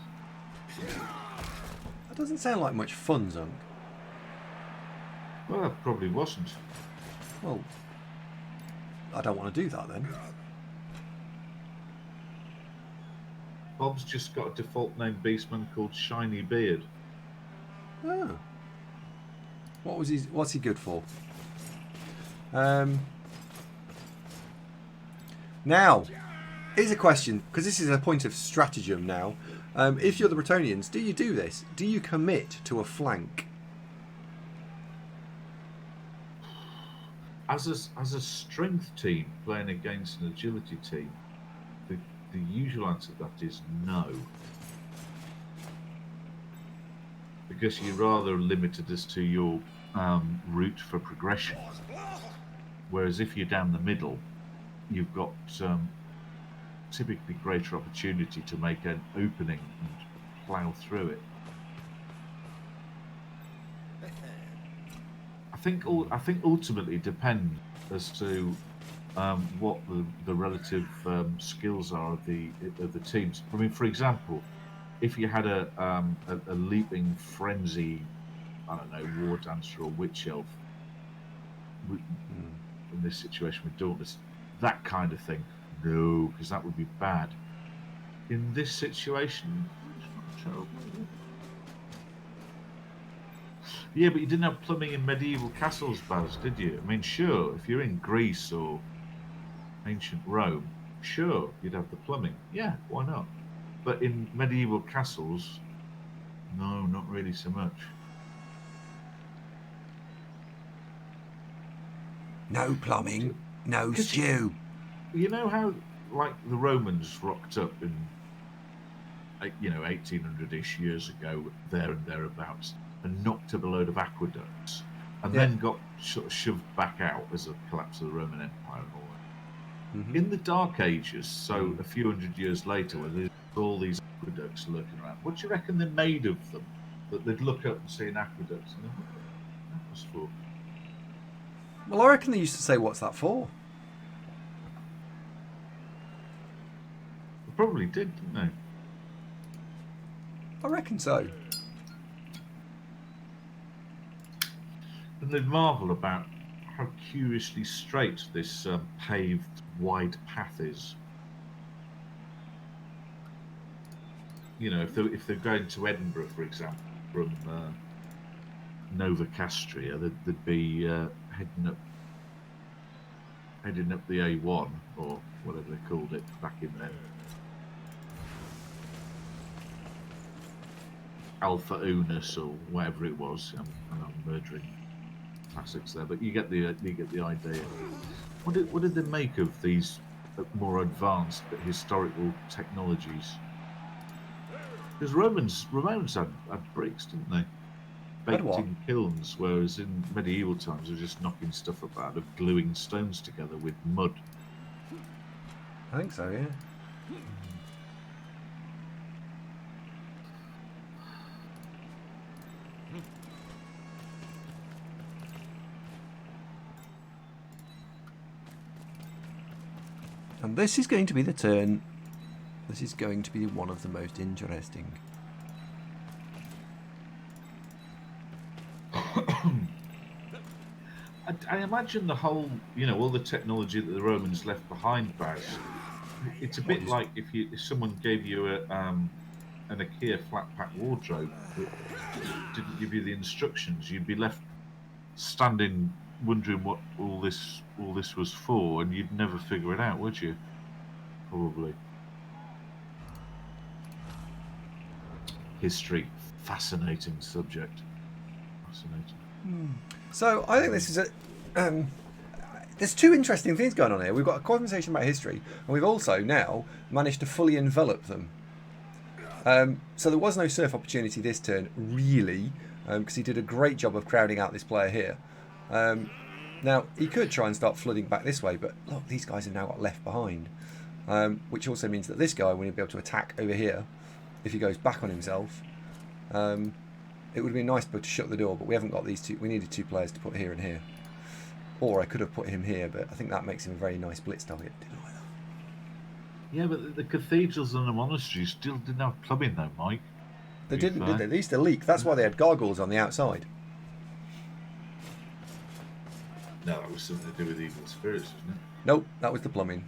That doesn't sound like much fun, Zunk. Well, that probably wasn't. Well, I don't want to do that then. Bob's just got a default name beastman called Shiny Beard. Oh. What's he good for? Now, here's a question, because this is a point of stratagem now. If you're the Bretonians, do you do this? Do you commit to a flank? As a strength team playing against an agility team, the usual answer to that is no. Because you're rather limited as to your route for progression. Whereas if you're down the middle, you've got typically greater opportunity to make an opening and plough through it. I think ultimately it depends as to what the relative skills are of the teams. I mean, for example, if you had a leaping frenzy, I don't know, war dancer or witch elf, in this situation with Dauntless, that kind of thing, no, because that would be bad. In this situation, it's not terrible. Yeah, but you didn't have plumbing in medieval castles, Baz, did you? I mean, sure, if you're in Greece or ancient Rome, sure, you'd have the plumbing. Yeah, why not? But in medieval castles, no, not really so much. No plumbing, no Because stew. you know how, like, the Romans rocked up in, 1800-ish years ago, there and thereabouts, and knocked up a load of aqueducts, and Yeah. then got sort of shoved back out as a collapse of the Roman Empire and all that. Hmm. In the Dark Ages, so a few hundred years later, when there's all these aqueducts lurking around, what do you reckon they're made of them? That they'd look up and see an aqueduct and go, what that was for? Well, I reckon they used to say, "What's that for?" They probably did, didn't they? I reckon so. And they'd marvel about how curiously straight this paved wide path is. If they're going to Edinburgh, for example, from Nova Castria, they'd be heading up the A1 or whatever they called it back in then. Alpha Unus or whatever it was. I'm murdering classics there, but you get the idea. What did they make of these more advanced but historical technologies? Because Romans had bricks, didn't they? Had Baked what? in kilns, whereas in medieval times they were just knocking stuff about of gluing stones together with mud. I think so. Yeah. And this is going to be the turn. This is going to be one of the most interesting. I imagine the whole, all the technology that the Romans left behind, Baz. It's a What bit is? like if someone gave you an IKEA flat pack wardrobe but didn't give you the instructions, you'd be left standing wondering what all this was for, and you'd never figure it out, would you? Probably. History, fascinating subject. Fascinating. So I think this is a. There's two interesting things going on here. We've got a conversation about history, and we've also now managed to fully envelop them. So there was no surf opportunity this turn, really, because he did a great job of crowding out this player here. Now, he could try and start flooding back this way, but look, these guys have now got left behind, which also means that this guy will be able to attack over here if he goes back on himself. It would have been nice to be able to shut the door, but we haven't got these two. We needed two players to put here and here. Or I could have put him here, but I think that makes him a very nice blitz target. Didn't I? Yeah, but the cathedrals and the monasteries still didn't have plumbing, though, Mike. They didn't, did they? They used to leak. That's why they had gargoyles on the outside. No, that was something to do with evil spirits, wasn't it? Nope, that was the plumbing.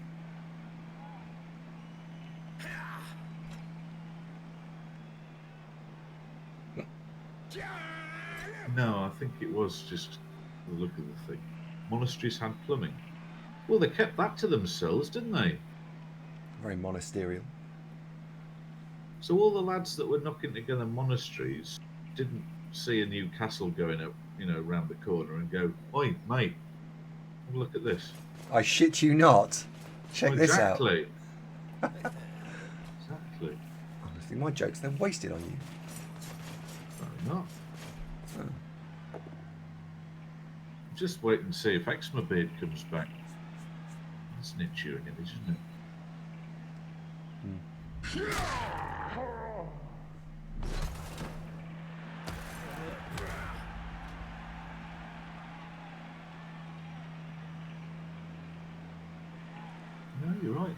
No, I think it was just the look of the thing. Monasteries had plumbing. Well, they kept that to themselves, didn't they? Very monasterial. So all the lads that were knocking together monasteries didn't see a new castle going up, round the corner and go, "Oi, mate, have a look at this." I shit you not. Check this out. Exactly. Exactly. Honestly, my jokes, they're wasted on you. Fair enough. Oh. Just wait and see if Eczema Beard comes back. That's an enduring image, isn't it? No, you're right.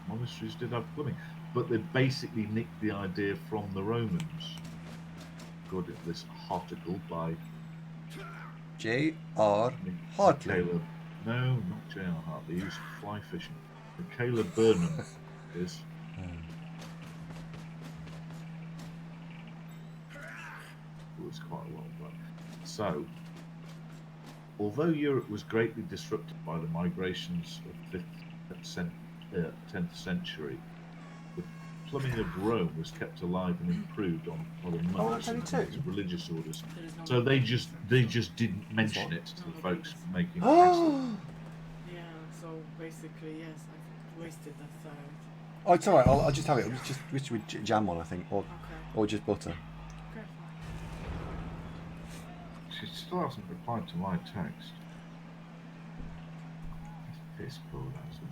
Monasteries did have plumbing, but they basically nicked the idea from the Romans. According to this article by J.R. Hartley. Caleb. No, not J.R. Hartley. He was fly fishing. Caleb Burnham is. It was quite a while back. So, although Europe was greatly disrupted by the migrations of 10th century, the plumbing of Rome was kept alive and improved on by the Oh, monks that's only and two. religious orders. There is no So they beavers. just didn't mention what? it to No, the no folks beavers. making the castle. Oh, Yeah, so basically, yes, I've wasted a third. it's alright. I'll just have it. Just with jam on, I think, Okay. or just butter. Okay, fine. She still hasn't replied to my text. That's piss poor, that's it.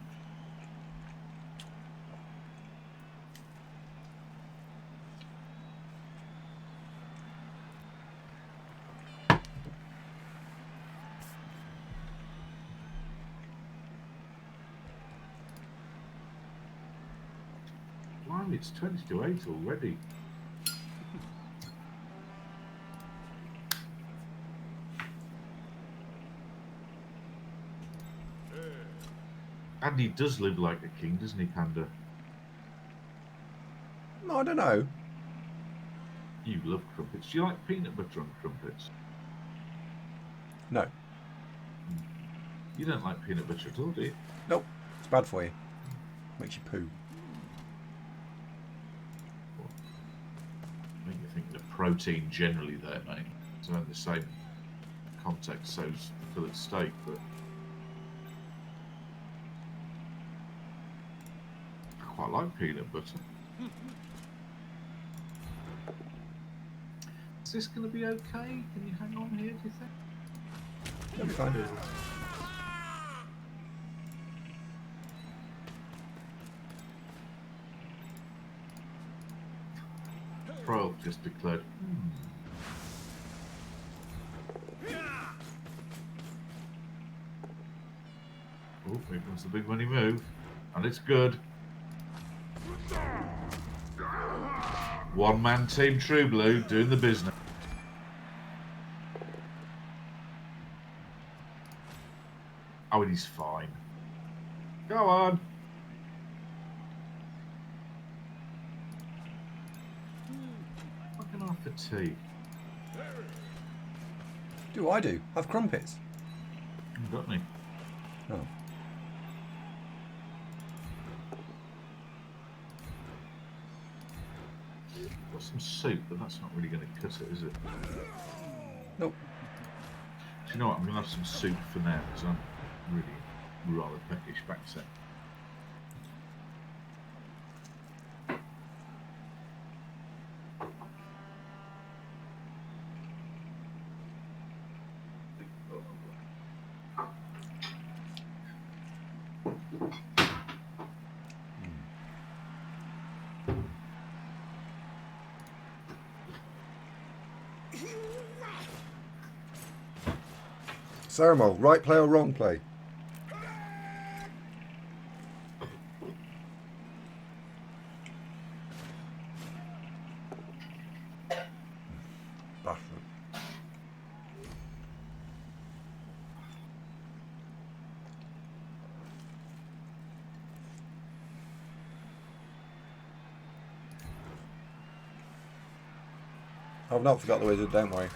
Blimey, it's 20 to 8 already. Andy does live like a king, doesn't he, Panda? No, I don't know. You love crumpets. Do you like peanut butter on crumpets? No, You don't like peanut butter at all, do you? nope. It's bad for you. Makes you poo. I think you think the protein generally there, mate. So in the same context, so's fillet steak, but I quite like peanut butter. Is this going to be okay? Can you hang on here, do you think? That'll be fine. Pro just declared, Oh, here comes the big money move. And it's good. One man team True Blue doing the business. Oh, and he's fine. Go on. What can I have for tea? Do I do? Have crumpets? Haven't got any. Oh. Got some soup, but that's not really going to cut it, is it? Nope. Do you know what? I'm going to have some soup for now because I'm really rather peckish back set. Ceremony, right play or wrong play? Bastard. I've not forgot the wizard, don't worry.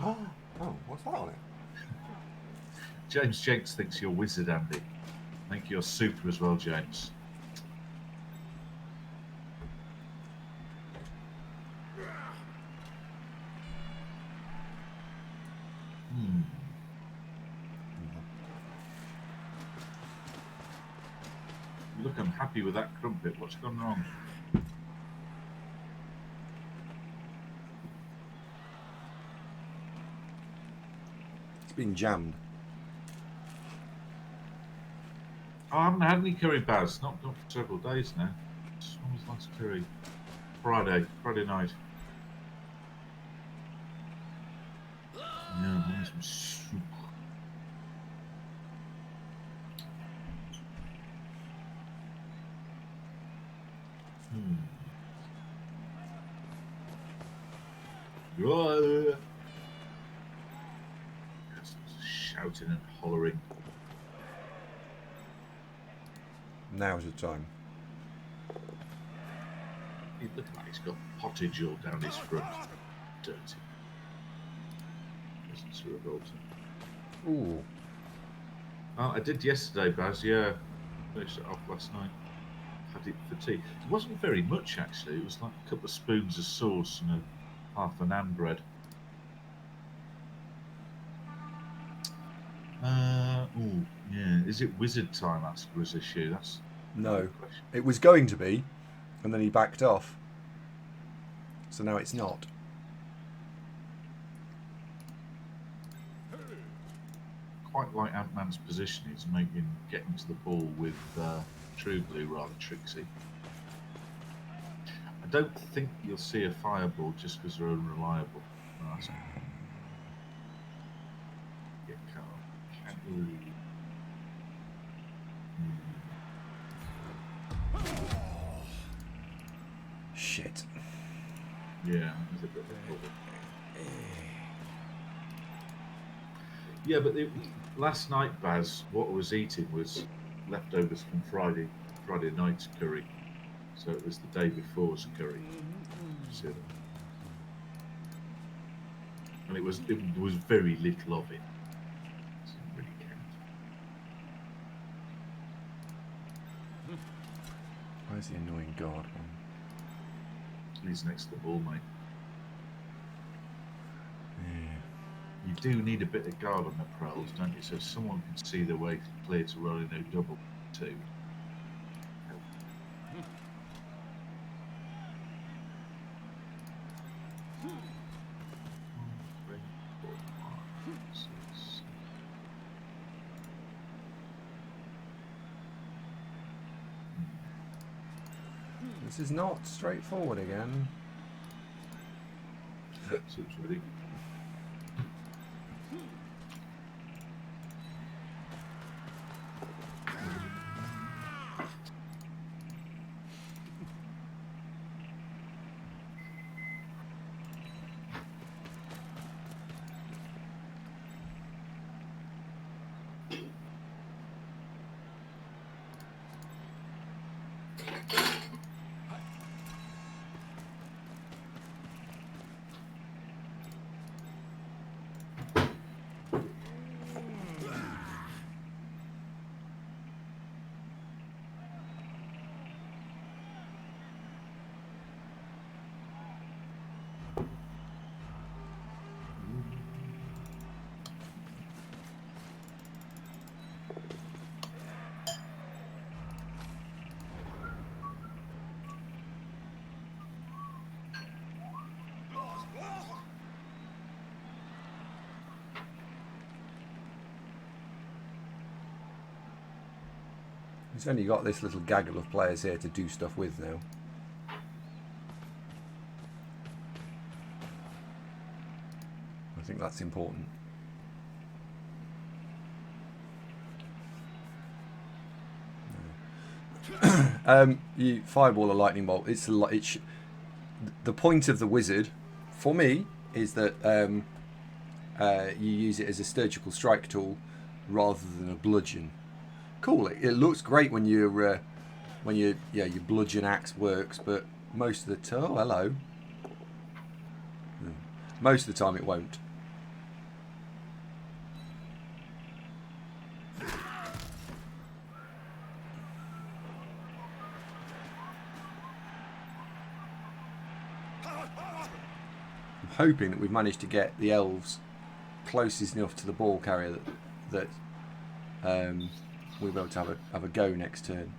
Oh, what's that on it? James Jenks thinks you're wizard, Andy. I think you're super as well, James. You look unhappy with that crumpet. What's gone wrong? It's been jammed. I haven't had any curry, Baz. Not for several days now. When was the last curry? Friday night. Yeah, I some soup. Just shouting and hollering. Now's the time. Look at that, he's got pottage all down his front. Dirty. Peasants are revolting. Ooh. Oh, I did yesterday, Baz, yeah. Finished it off last night. Had it for tea. It wasn't very much, actually. It was like a couple of spoons of sauce and half a naan bread. Oh, yeah. Is it wizard time, asked Rizishu? That's No. a good question. It was going to be, and then he backed off. So now it's not. Quite like Ant-Man's position is making getting to the ball with True Blue rather tricksy. I don't think you'll see a fireball just because they're unreliable. No, that's... Yeah, Shit. Yeah, there's a bit of a problem. Yeah, but last night, Baz, what I was eating was leftovers from Friday night's curry. So it was the day before's curry. See that? And it was very little of it. So it really count. Where's the annoying guard one? He's next to the ball, mate. Yeah. You do need a bit of guard on the prowls, don't you? So someone can see the way clear to rolling a double two. This is not straightforward again. Soup's ready. He's only got this little gaggle of players here to do stuff with now. I think that's important. You fireball a lightning bolt. The point of the wizard, for me, is that you use it as a surgical strike tool rather than a bludgeon. Cool. It looks great when your bludgeon axe works, but most of the time, oh hello. Most of the time it won't. I'm hoping that we've managed to get the elves closest enough to the ball carrier that we'll be able to have a go next turn.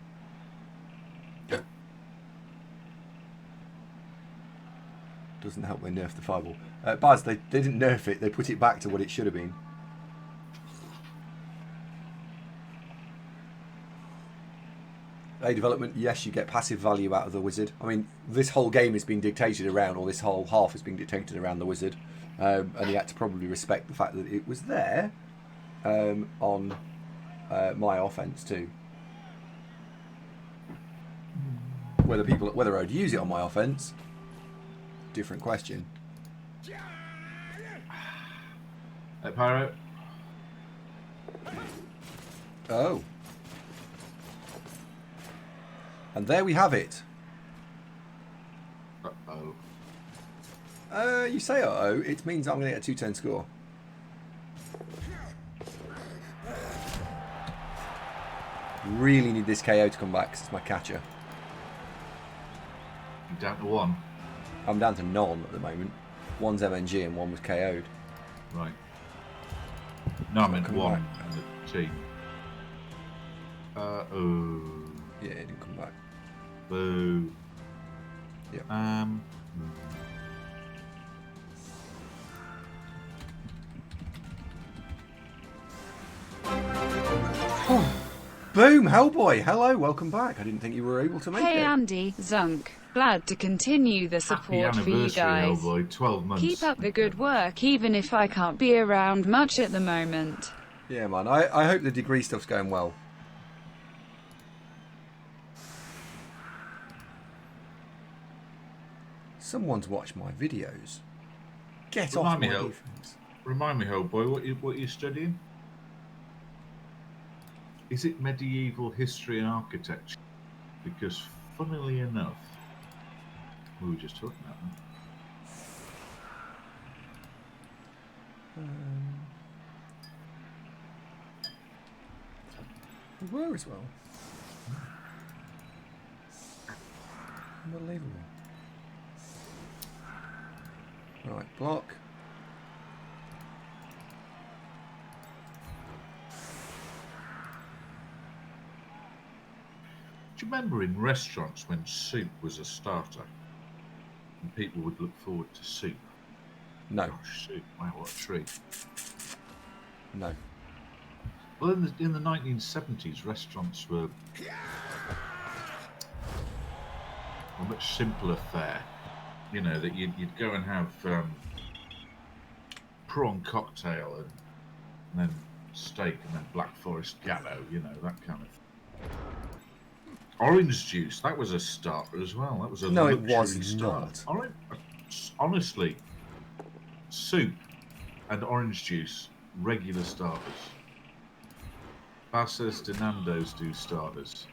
Doesn't help they nerf the fireball. Baz, they didn't nerf it, they put it back to what it should have been. A development, yes, you get passive value out of the wizard. I mean, this whole game is being dictated around, or this whole half is being dictated around the wizard. And he had to probably respect the fact that it was there on my offense too. Whether I'd use it on my offense, different question. Hey, Pyro. Oh. And there we have it. Uh-oh. You say uh-oh, it means I'm going to get a 2-10 score. Really need this KO to come back because it's my catcher. You're down to 1. I'm down to none at the moment. One's MNG and one was KO'd. Right. No, I meant Coming 1 back. and the team. Oh. Yeah, it didn't come back. Boo. Yep. Boom, Hellboy. Hello, welcome back. I didn't think you were able to make Hey it. Andy, Zunk. Glad to continue the Happy support for you anniversary, guys. Hellboy. 12 months. Keep up the good work, even if I can't be around much at the moment. Yeah, man. I hope the degree stuff's going well. Someone's watched my videos. Get off Remind my me, defense. Remind me, Hellboy, what you're studying? Is it medieval history and architecture? Because, funnily enough, we were just talking about that. We were as well. Unbelievable. Right, block. Do you remember in restaurants when soup was a starter and people would look forward to soup? No, Gosh, soup, wow, what a treat. no. Well, in the 1970s, restaurants were a much simpler fare. You know, that you'd go and have prawn cocktail and then steak and then Black Forest Gatto, you know, that kind of thing. Orange juice, that was a starter as well. That was a No, it luxury was starter. not. Honestly, soup and orange juice, regular starters. Basses de Nando's do starters.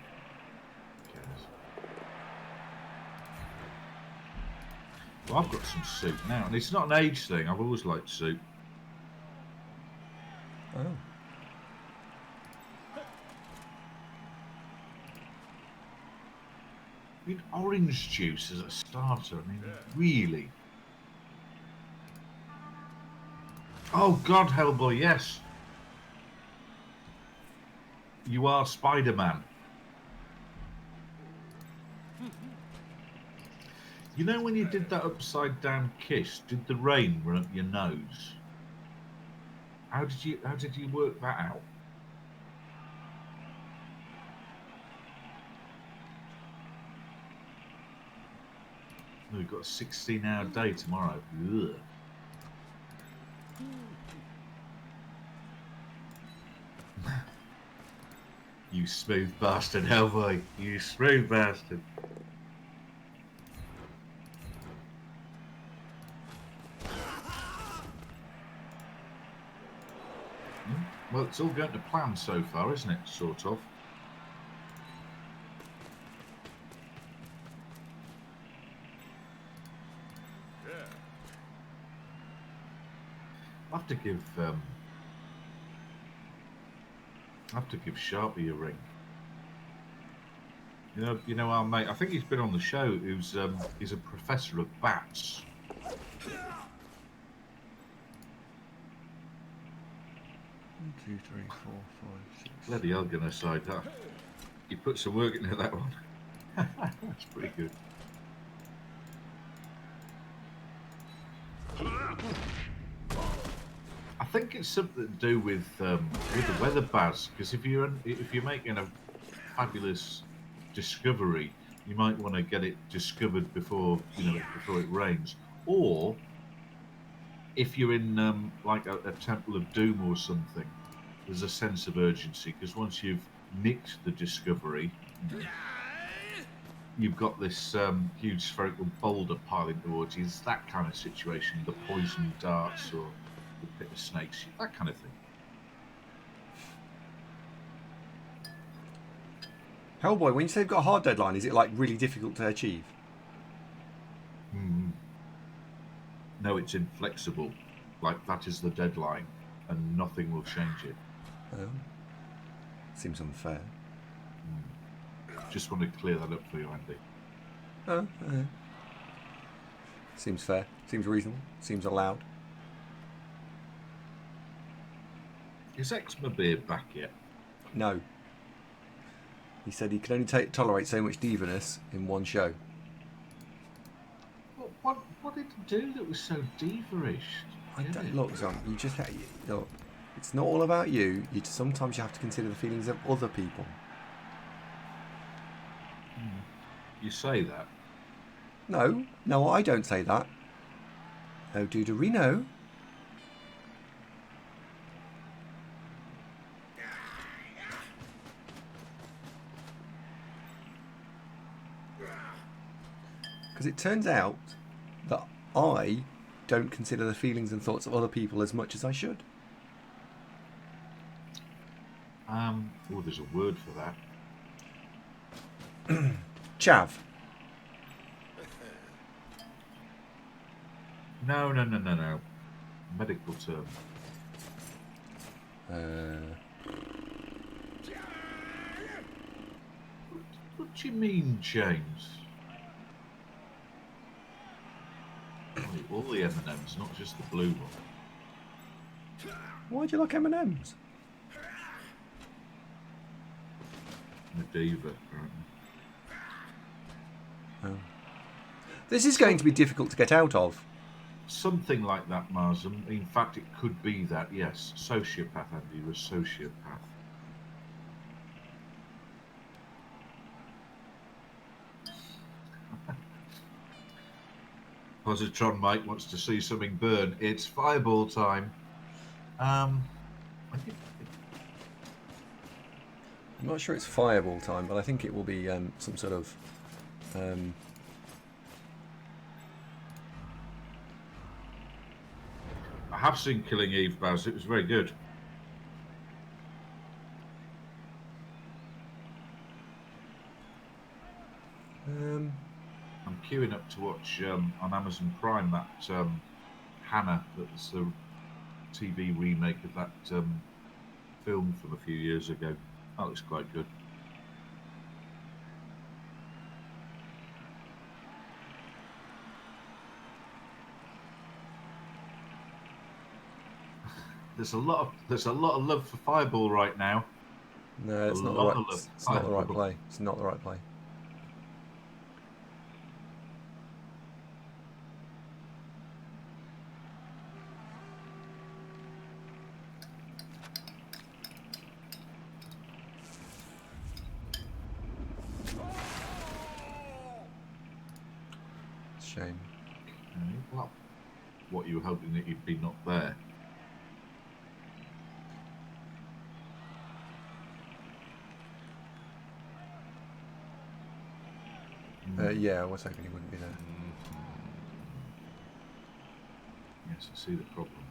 Well, I've got some soup now, and it's not an age thing. I've always liked soup. Oh. I mean, orange juice as a starter. I mean, really. Oh God, Hellboy, yes. You are Spider-Man. You know when you did that upside down kiss, did the rain run up your nose? How did you work that out? We've got a 16-hour day tomorrow. Ugh. You smooth bastard, Hellboy. You smooth bastard. Well, it's all going to plan so far, isn't it? Sort of. I have to give Sharpie a ring. You know our mate. I think he's been on the show. He's a professor of bats. 1, 2, 3, 4, 5, 6. Bloody hell, gonna side that. You put some work into that one. That's pretty good. I think it's something to do with the weather, Baz. Because if you're making a fabulous discovery, you might want to get it discovered before before it rains, or if you're in like a Temple of Doom or something, there's a sense of urgency because once you've nicked the discovery, you've got this huge spherical boulder piling towards you. It's that kind of situation, the poison darts or the pit of snakes, that kind of thing. Hellboy, when you say you've got a hard deadline, is it like really difficult to achieve? No, it's inflexible. Like that is the deadline, and nothing will change it. Oh. Seems unfair. Just want to clear that up for you, Andy. Oh, seems fair. Seems reasonable. Seems allowed. Is Eczema Beard back yet? No. He said he could only tolerate so much divaness in one show. What did he do that was so diva-ish? Look, John, you just look. It's not all about you. Sometimes you have to consider the feelings of other people. You say that. No, I don't say that. Oh, Duderino. Because it turns out that I don't consider the feelings and thoughts of other people as much as I should. Oh, there's a word for that. Chav. No. Medical term. What do you mean, James? All the M&Ms, not just the blue one. Why'd you like M&Ms? Diva, apparently. Oh. This is going to be difficult to get out of. Something like that, Marsum. In fact, it could be that, yes. Sociopath, Andy, you're a sociopath. Positron Mike wants to see something burn. It's fireball time. I'm not sure it's fireball time, but I think it will be some sort of... I have seen Killing Eve, Baz. It was very good. I'm queuing up to watch on Amazon Prime that Hannah, that's the TV remake of that film from a few years ago. That looks quite good. There's a lot of love for Fireball right now. No, it's not the right. It's not the right play. It's not the right play. Shame. Well, what, you were hoping that you'd be not there? Yeah, I was hoping he wouldn't be there. Yes, I see the problem.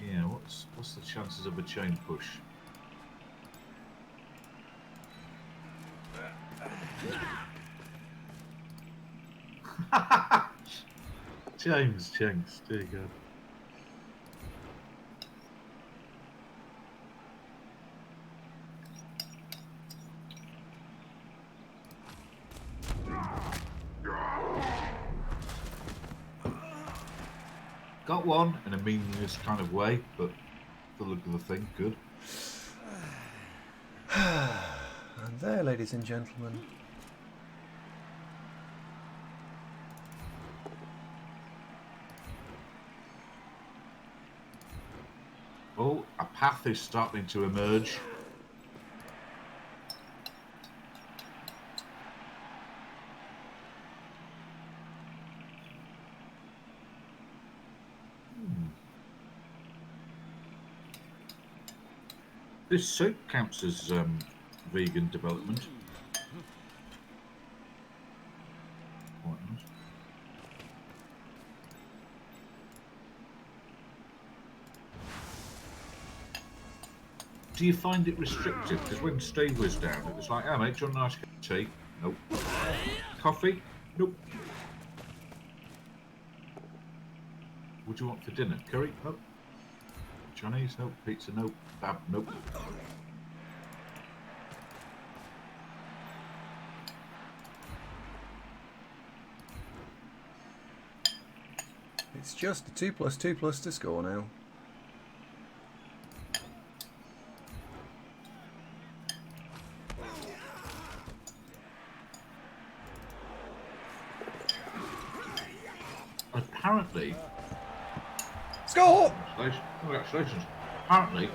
Yeah, what's the chances of a chain push? James, there you go. Got one in a meaningless kind of way, but the look of the thing, good. And there, ladies and gentlemen. Oh, a path is starting to emerge. This soup counts as vegan development. Quite nice. Do you find it restrictive? Because when Steve was down, it was like, oh mate, do you want a nice cup of tea? Nope. Coffee? Nope. What do you want for dinner? Curry? Nope. Chinese? Nope. Pizza? Nope. Bab? Nope. It's just a 2+2+ to score now. Apparently, Score! congratulations. Apparently,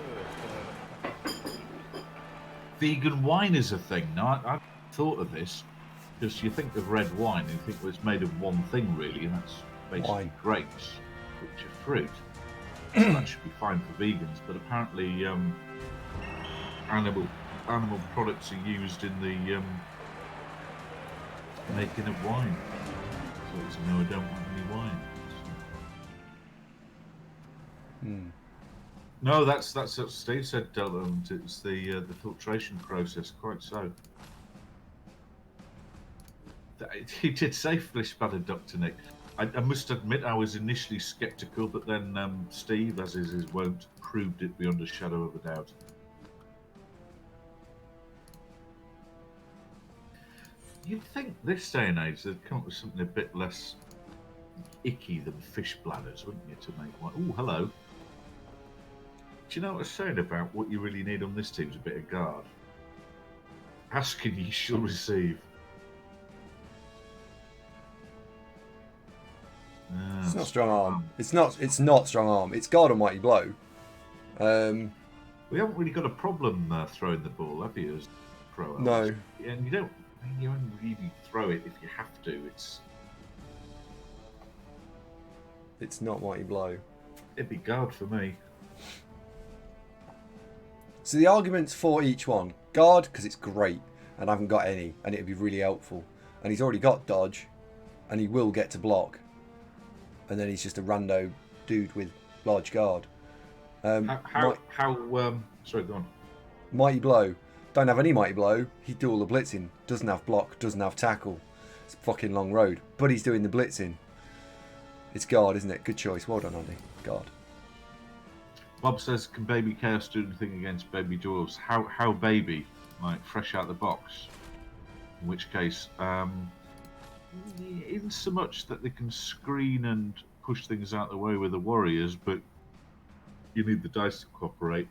vegan wine is a thing. Now, I thought of this because you think of red wine and you think, well, it's made of one thing really, and that's basically Wine. grapes, which are fruit. So that should be fine for vegans. But apparently, animal products are used in the making of wine. So it's no, I don't want any wine. Hmm. No, that's what Steve said. It's the filtration process. Quite so. He did say flesh spattered, Dr. Nick. I must admit I was initially sceptical, but then Steve, as is his wont, proved it beyond a shadow of a doubt. You'd think this day and age they'd come up with something a bit less icky than fish bladders, wouldn't you, to make one? Oh, hello. Do you know what I was saying about what you really need on this team is a bit of guard? Asking ye shall receive. It's not strong arm. It's not strong arm. It's guard and mighty blow. We haven't really got a problem throwing the ball, have you, as pro? No. And you don't. I mean, you only really throw it if you have to. It's not mighty blow. It'd be guard for me. So the arguments for each one: guard because it's great, and I haven't got any, and it'd be really helpful. And he's already got dodge, and he will get to block. And then he's just a rando dude with large guard. Sorry, go on. Mighty blow. Don't have any mighty blow. He'd do all the blitzing. Doesn't have block. Doesn't have tackle. It's a fucking long road. But he's doing the blitzing. It's guard, isn't it? Good choice. Well done, Andy. Guard. Bob says, "Can Baby Chaos do anything against Baby Dwarves? How Baby? Like fresh out the box? In which case, in so much that they can screen and push things out the way with the warriors, but you need the dice to cooperate.